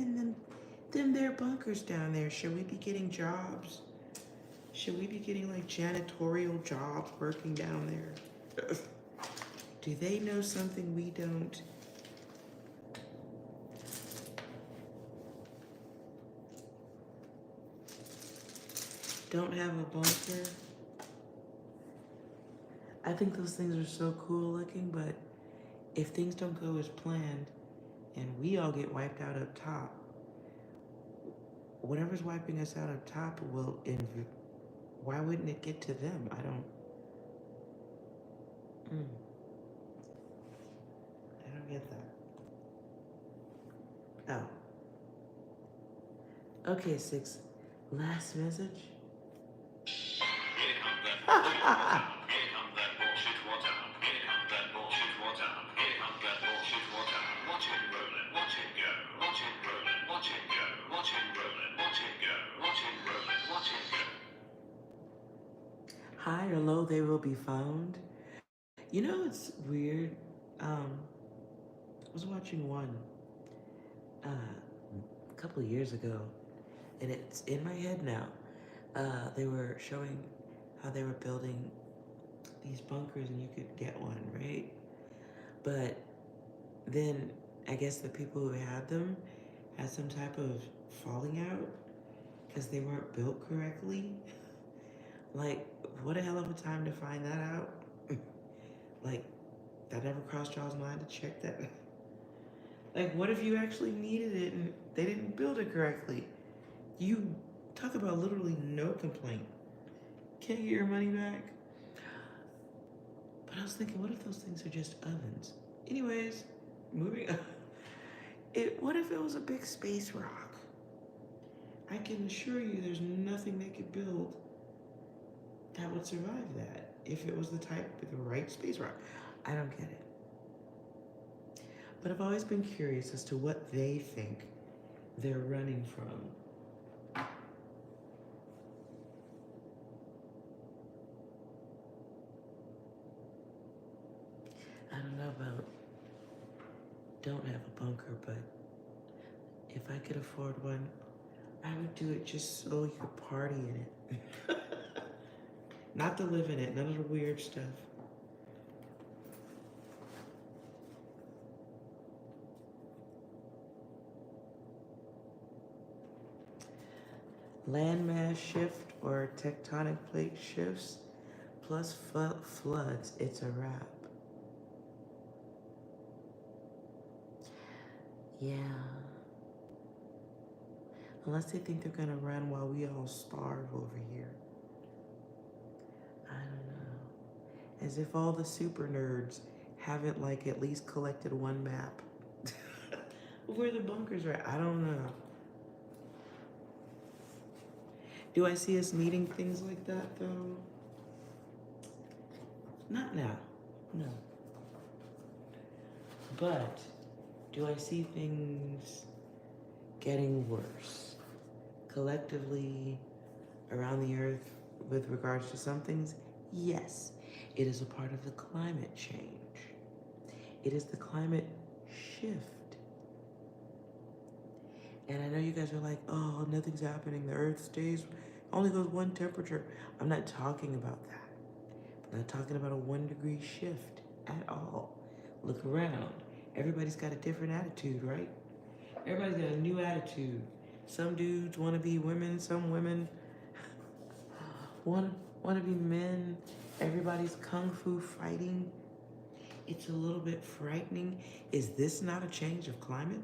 Speaker 1: in their bunkers down there. Should we be getting jobs? Should we be getting like janitorial jobs working down there? Do they know something we don't? Don't have a bunker? I think those things are so cool looking, but if things don't go as planned and we all get wiped out up top, whatever's wiping us out up top will, why wouldn't it get to them? I don't get that. Oh. Okay, 6. Last message.
Speaker 2: Here comes that bullshit water. Here comes that bullshit water. Here comes that bullshit water. Here comes that bullshit water. Watch it rolling. Watch it go. Watch it rolling. Watch it go. Watch it rolling. Watch it go. Watch it rolling. Watch it go.
Speaker 1: High or low, they will be found. You know, it's weird. I was watching one a couple of years ago, and it's in my head now. They were showing how they were building these bunkers, and you could get one, right? But then I guess the people who had them had some type of falling out because they weren't built correctly. Like, what a hell of a time to find that out. Like, that never crossed y'all's mind to check that. Like, what if you actually needed it and they didn't build it correctly? You talk about literally no complaint. Can't get your money back. But I was thinking, what if those things are just ovens? Anyways, moving on. What if it was a big space rock? I can assure you there's nothing they could build that would survive that if it was the right space rock. I don't get it. But I've always been curious as to what they think they're running from. I don't know about don't have a bunker, but if I could afford one, I would do it just so you could party in it. Not to live in it, none of the weird stuff. Landmass shift or tectonic plate shifts plus floods, it's a wrap. Yeah. Unless they think they're gonna run while we all starve over here. I don't know. As if all the super nerds haven't like at least collected one map. Where the bunkers are at. I don't know. Do I see us needing things like that though? Not now, no. But do I see things getting worse collectively around the earth with regards to some things? Yes, it is a part of the climate change. It is the climate shift. And I know you guys are like, oh, nothing's happening. The earth only goes one temperature. I'm not talking about that. I'm not talking about a 1 degree shift at all. Look around. Everybody's got a different attitude, right? Everybody's got a new attitude. Some dudes want to be women. Some women want to be men. Everybody's kung fu fighting. It's a little bit frightening. Is this not a change of climate?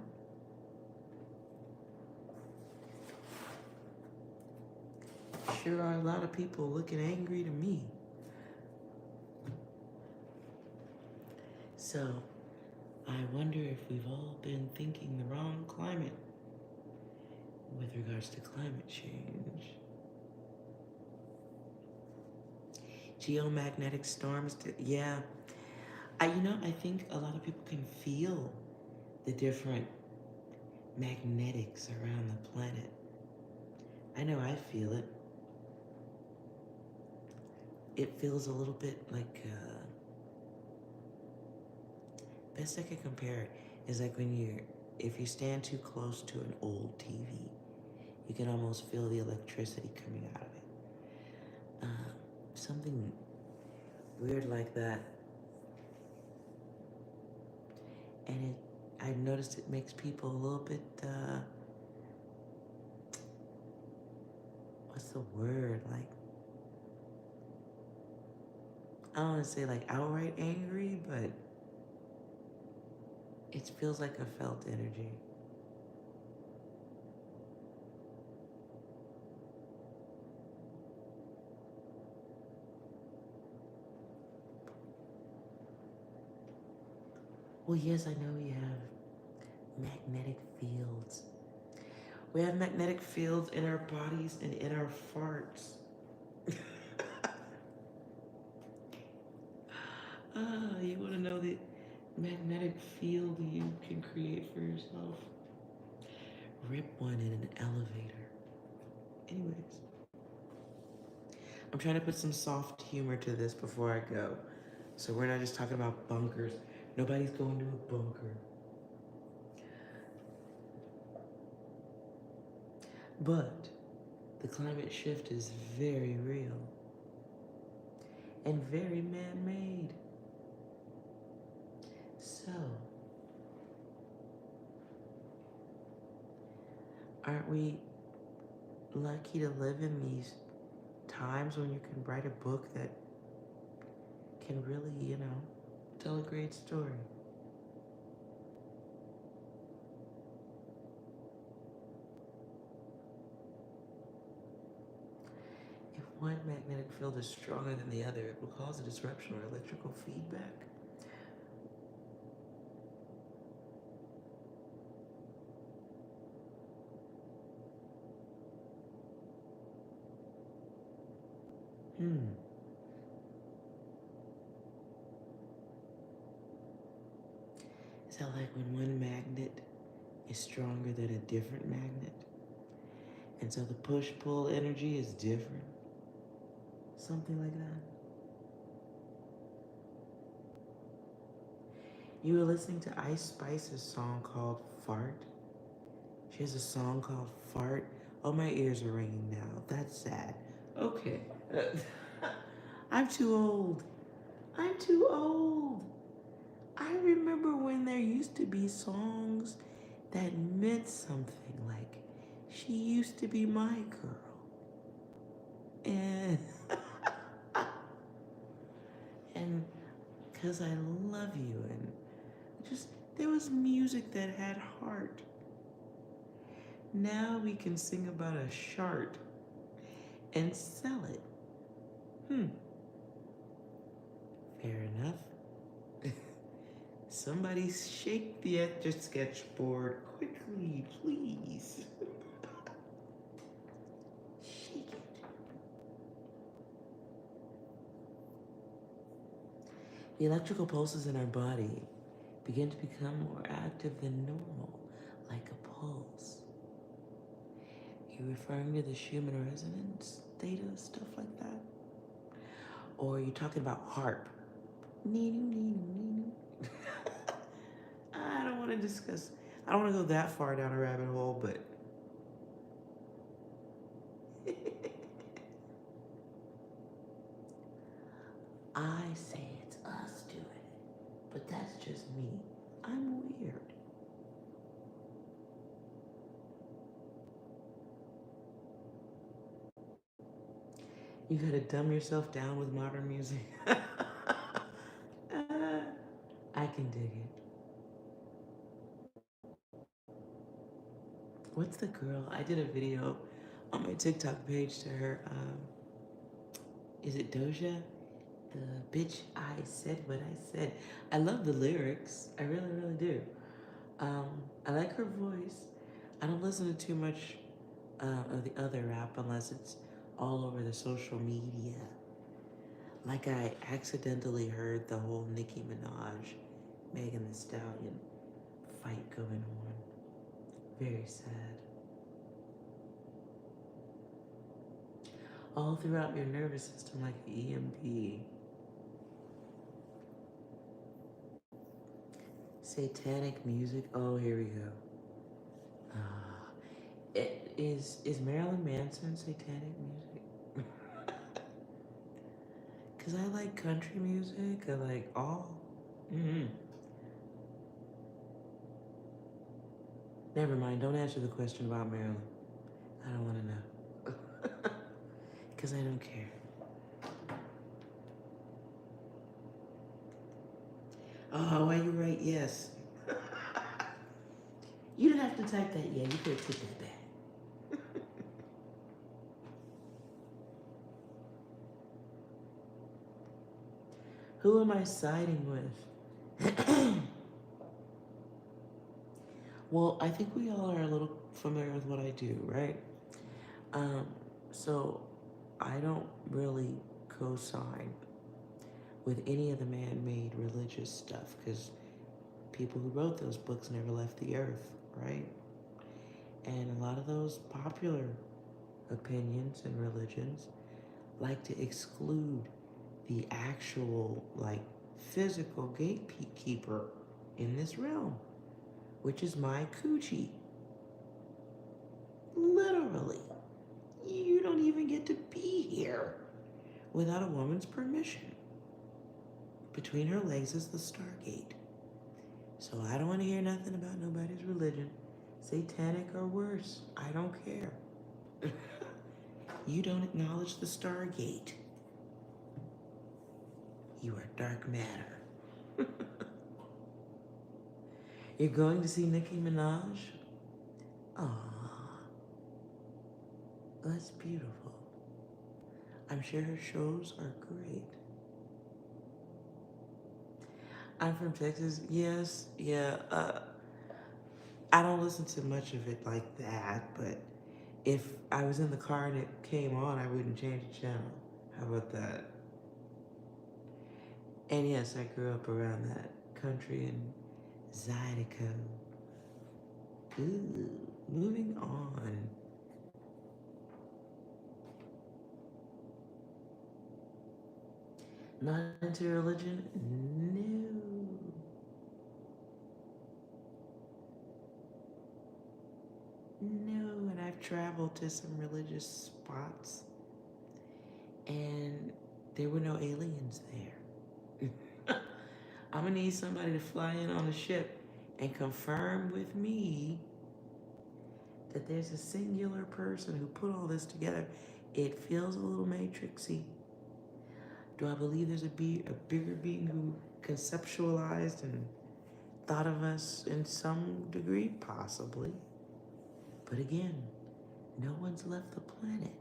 Speaker 1: Sure are a lot of people looking angry to me. So, I wonder if we've all been thinking the wrong climate with regards to climate change. Geomagnetic storms, yeah. I think a lot of people can feel the different magnetics around the planet. I know I feel it. It feels a little bit like best I can compare it is like if you stand too close to an old TV, you can almost feel the electricity coming out of it. Something weird like that. And I've noticed it makes people a little bit, what's the word? Like, I don't want to say like outright angry, but it feels like a felt energy. Well, yes, I know we have magnetic fields. We have magnetic fields in our bodies and in our farts. You want to know the magnetic field you can create for yourself? Rip one in an elevator. Anyways, I'm trying to put some soft humor to this before I go. So we're not just talking about bunkers. Nobody's going to a bunker. But the climate shift is very real and very man-made. So, aren't we lucky to live in these times when you can write a book that can really, tell a great story? If one magnetic field is stronger than the other, it will cause a disruption or electrical feedback. Is that like when one magnet is stronger than a different magnet? And so the push-pull energy is different? Something like that. You were listening to Ice Spice's song called Fart. She has a song called Fart. Oh, my ears are ringing now. That's sad. Okay. I'm too old. I'm too old. I remember when there used to be songs that meant something, like, she used to be my girl. And, and because I love you, and just, there was music that had heart. Now we can sing about a shart and sell it. Fair enough. Somebody shake the Etch-a-Sketch board quickly, please. Shake it. The electrical pulses in our body begin to become more active than normal, like a pulse. You referring to the Schumann resonance theta, stuff like that? Or are you talking about harp? I don't want to discuss, I don't want to go that far down a rabbit hole, but I say it's us doing it, but that's just me. I'm weird. You gotta dumb yourself down with modern music. I can dig it. What's the girl? I did a video on my TikTok page to her. Is it Doja? The bitch, I said what I said. I love the lyrics. I really, really do. I like her voice. I don't listen to too much of the other rap unless it's all over the social media. Like I accidentally heard the whole Nicki Minaj, Megan Thee Stallion fight going on. Very sad. All throughout your nervous system like an EMP. Satanic music. Oh, here we go. It is Marilyn Manson satanic music? Cause I like country music. I like all. Never mind. Don't answer the question about Marilyn. I don't want to know. Cause I don't care. Oh, why you write yes? You didn't have to type that. Yeah, you could have took that back. Who am I siding with? Well, I think we all are a little familiar with what I do, right? So I don't really co-sign with any of the man-made religious stuff because people who wrote those books never left the earth, right? And a lot of those popular opinions and religions like to exclude the actual, like, physical gatekeeper in this realm, which is my coochie. Literally. You don't even get to be here without a woman's permission. Between her legs is the Stargate. So I don't want to hear nothing about nobody's religion, satanic or worse. I don't care. You don't acknowledge the Stargate. You are dark matter. You're going to see Nicki Minaj? Aww. That's beautiful. I'm sure her shows are great. I'm from Texas. Yes, yeah. I don't listen to much of it like that, but if I was in the car and it came on, I wouldn't change the channel. How about that? And yes, I grew up around that country and Zydeco. Ooh, moving on. Not into religion? No. No, and I've traveled to some religious spots and there were no aliens there. I'm gonna need somebody to fly in on a ship and confirm with me that there's a singular person who put all this together. It feels a little matrixy. Do I believe there's a bigger being who conceptualized and thought of us in some degree? Possibly. But again, no one's left the planet.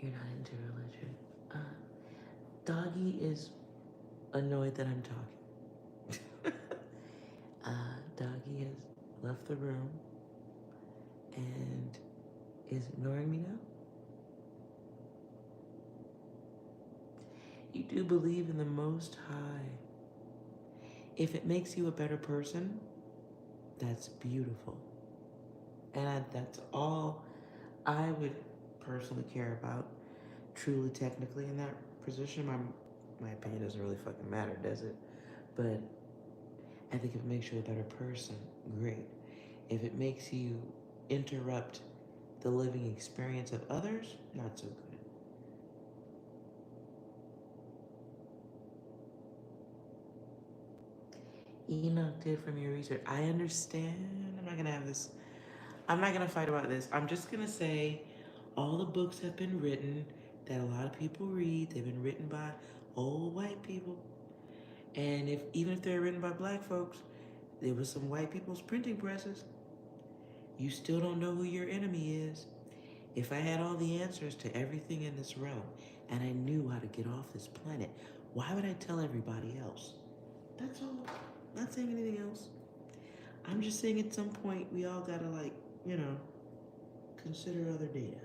Speaker 1: You're not into religion. Doggy is annoyed that I'm talking. Doggy has left the room and is ignoring me now. You do believe in the Most High. If it makes you a better person, that's beautiful. And that's all I would personally care about, truly, technically, in that position. My opinion doesn't really fucking matter, does it? But I think if it makes you a better person, great. If it makes you interrupt the living experience of others, not so good. Enoch did from your research. I understand. I'm not gonna have this. I'm not gonna fight about this. I'm just gonna say all the books have been written that a lot of people read. They've been written by old white people. And even if they're written by black folks, there was some white people's printing presses. You still don't know who your enemy is. If I had all the answers to everything in this realm and I knew how to get off this planet, why would I tell everybody else? That's all. Not saying anything else. I'm just saying at some point we all gotta, like, consider other data.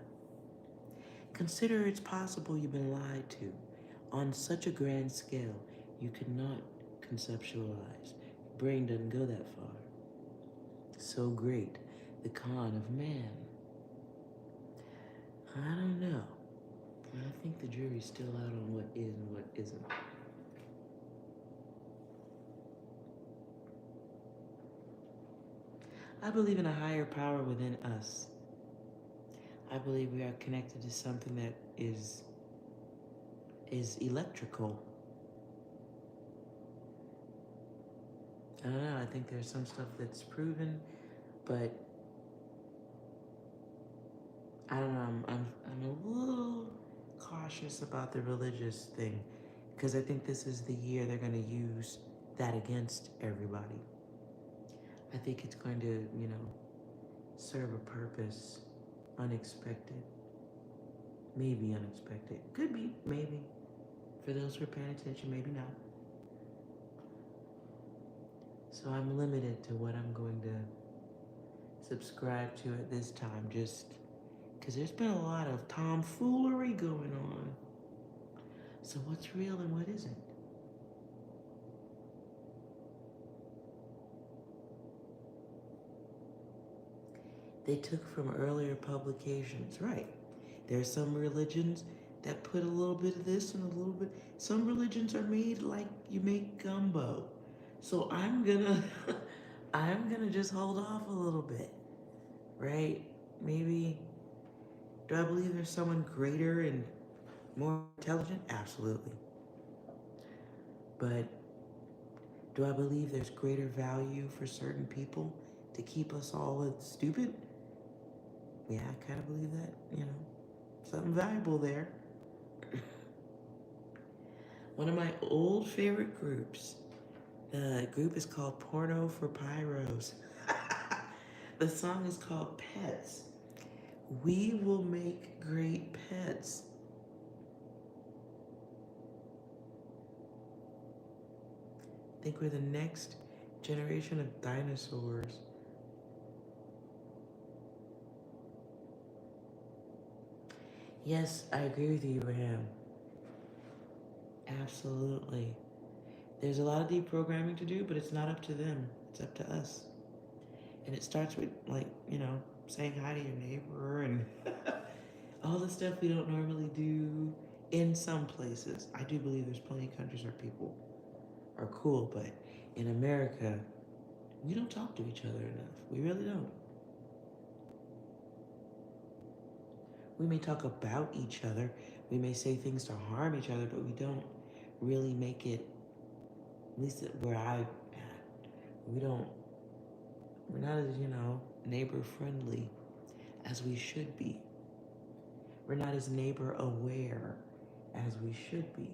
Speaker 1: Consider it's possible you've been lied to on such a grand scale you cannot conceptualize. Your brain doesn't go that far. So great, the con of man. I don't know. think the jury's still out on what is and what isn't. I believe in a higher power within us. I believe we are connected to something that is electrical. I don't know, I think there's some stuff that's proven, but I don't know, I'm a little cautious about the religious thing, because I think this is the year they're going to use that against everybody. I think it's going to, serve a purpose, unexpected. Maybe unexpected. Could be, maybe. For those who are paying attention, maybe not. So I'm limited to what I'm going to subscribe to at this time, just because there's been a lot of tomfoolery going on. So what's real and what isn't? They took from earlier publications, right? There are some religions that put a little bit of this and a little bit. Some religions are made like you make gumbo. So I'm gonna just hold off a little bit, right? Maybe, do I believe there's someone greater and more intelligent? Absolutely. But do I believe there's greater value for certain people to keep us all stupid? Yeah, I kind of believe that, something valuable there. One of my old favorite groups, the group is called Porno for Pyros. The song is called Pets. We will make great pets. I think we're the next generation of dinosaurs. Yes, I agree with you, Abraham. Absolutely. There's a lot of deprogramming to do, but it's not up to them. It's up to us. And it starts with, saying hi to your neighbor and all the stuff we don't normally do in some places. I do believe there's plenty of countries where people are cool, but in America, we don't talk to each other enough. We really don't. We may talk about each other. We may say things to harm each other, but we don't really make it, at least where I'm at, we're not as, neighbor friendly as we should be. We're not as neighbor aware as we should be.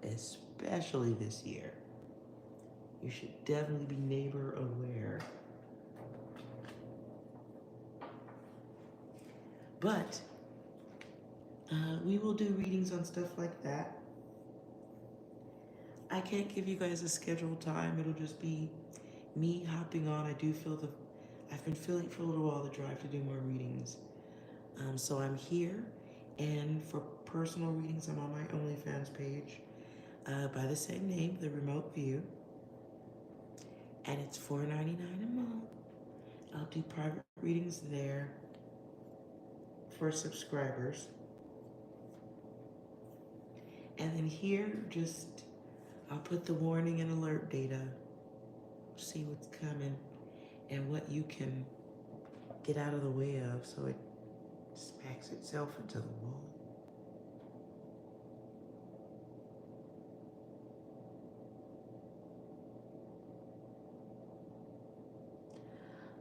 Speaker 1: Especially this year. You should definitely be neighbor aware. But we will do readings on stuff like that. I can't give you guys a scheduled time. It'll just be me hopping on. I've been feeling for a little while the drive to do more readings. So I'm here, and for personal readings, I'm on my OnlyFans page by the same name, The Remote View, and it's $4.99 a month. I'll do private readings there for subscribers. And then here, I'll put the warning and alert data, see what's coming, and what you can get out of the way of so it smacks itself into the wall.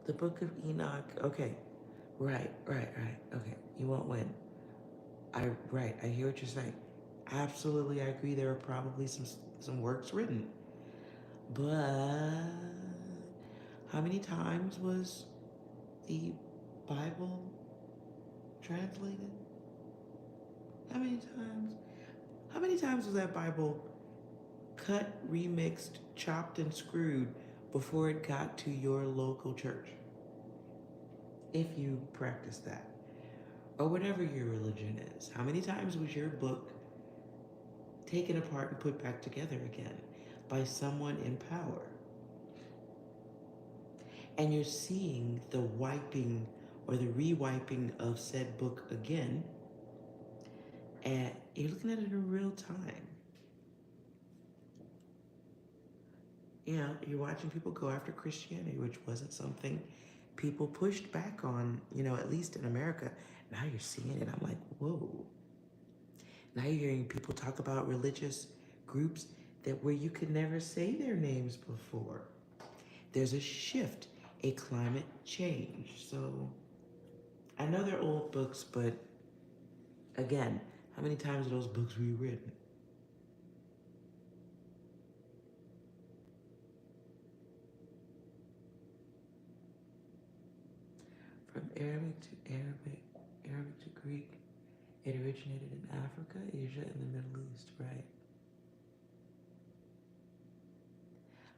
Speaker 1: The Book of Enoch, okay. Right, okay, you won't win. I hear what you're saying. Absolutely, I agree there are probably some works written. But how many times was the Bible translated? How many times? How many times was that Bible cut, remixed, chopped, and screwed before it got to your local church? If you practice that, or whatever your religion is, how many times was your book taken apart and put back together again by someone in power? And you're seeing the wiping or the rewiping of said book again And you're looking at it in real time. You know, you're watching people go after Christianity, which wasn't something people pushed back on, you know, at least in America. Now you're seeing it. I'm like, whoa. Now you're hearing people talk about religious groups that where you could never say their names before. There's a shift, a climate change. So I know they're old books, but again, how many times are those books rewritten? From Arabic to Arabic to Greek, it originated in Africa, Asia, and the Middle East, right?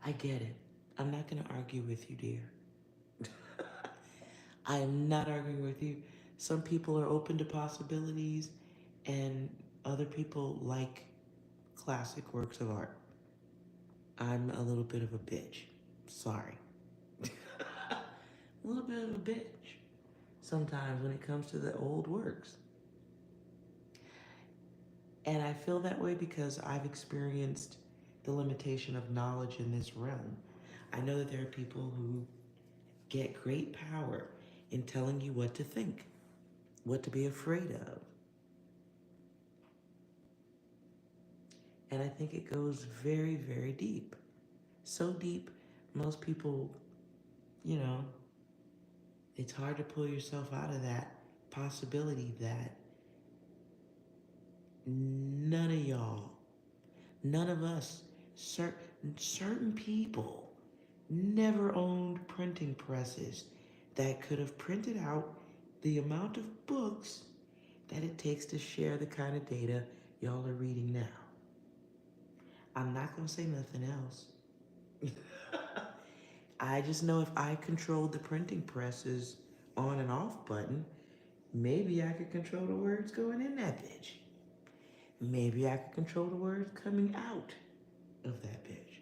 Speaker 1: I get it. I'm not going to argue with you, dear. I am not arguing with you. Some people are open to possibilities, and other people like classic works of art. I'm a little bit of a bitch. Sorry. A little bit of a bitch sometimes when it comes to the old works. And I feel that way because I've experienced the limitation of knowledge in this realm. I know that there are people who get great power in telling you what to think, what to be afraid of. And I think it goes very, very deep. So deep, most people, you know, it's hard to pull yourself out of that possibility that none of y'all, none of us, certain people never owned printing presses that could have printed out the amount of books that it takes to share the kind of data y'all are reading now. I'm not going to say nothing else. I just know if I controlled the printing presses on and off button, maybe I could control the words going in that bitch. Maybe I could control the words coming out of that bitch.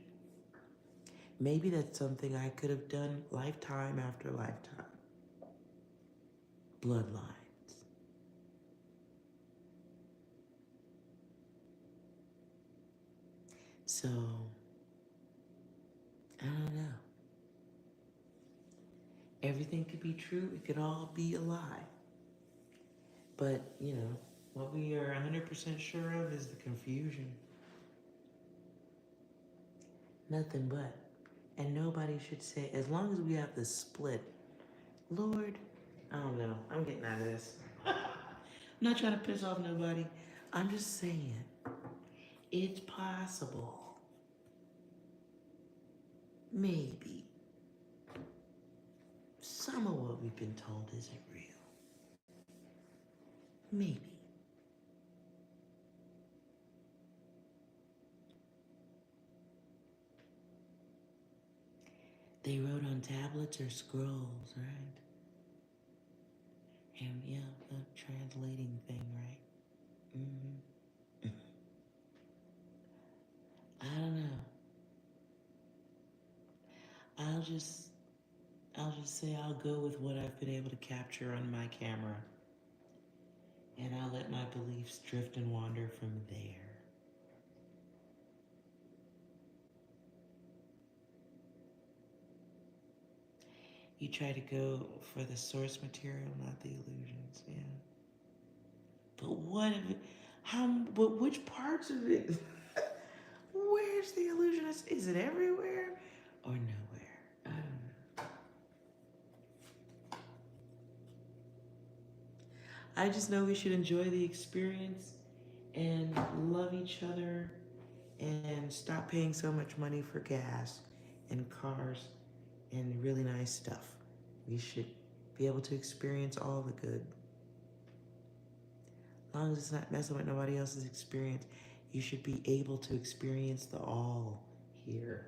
Speaker 1: Maybe that's something I could have done lifetime after lifetime. Bloodlines. So, I don't know. Everything could be true, it could all be a lie. But, you know, what we are 100% sure of is the confusion. Nothing but. And nobody should say, as long as we have the split, Lord, I don't know, I'm getting out of this. I'm not trying to piss off nobody. I'm just saying, it's possible. Maybe some of what we've been told isn't real. Maybe. They wrote on tablets or scrolls, right? And yeah, the translating thing, right? I don't know. I'll just say I'll go with what I've been able to capture on my camera. And I'll let my beliefs drift and wander from there. You try to go for the source material, not the illusions, yeah. But what if it, but which parts of it? Where's the illusionist? Is it everywhere or nowhere? I don't know. I just know we should enjoy the experience and love each other and stop paying so much money for gas and cars and really nice stuff. We should be able to experience all the good. As long as it's not messing with nobody else's experience, you should be able to experience the all here.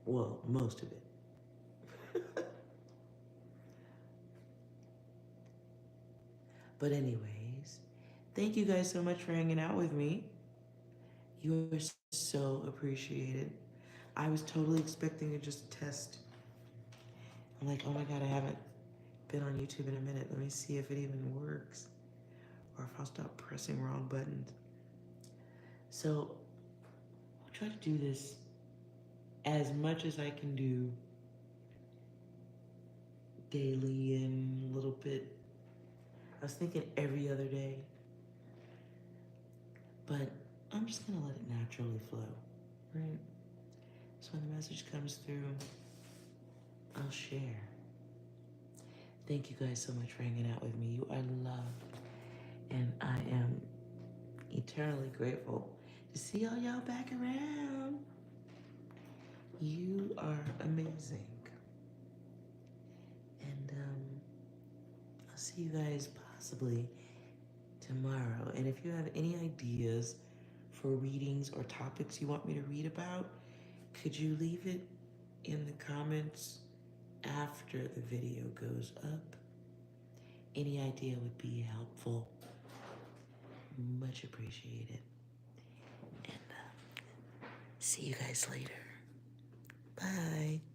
Speaker 1: Well, most of it. But anyways, thank you guys so much for hanging out with me. You are so appreciated. I was totally expecting to just test. I'm like, oh my God, I haven't been on YouTube in a minute. Let me see if it even works or if I'll stop pressing wrong buttons. So I'll try to do this as much as I can do daily and a little bit. I was thinking every other day, but I'm just gonna let it naturally flow, right? So when the message comes through, I'll share. Thank you guys so much for hanging out with me. You are loved, and I am eternally grateful to see all y'all back around. You are amazing. And I'll see you guys possibly tomorrow. And if you have any ideas for readings or topics you want me to read about, could you leave it in the comments after the video goes up? Any idea would be helpful. Much appreciated. And see you guys later. Bye.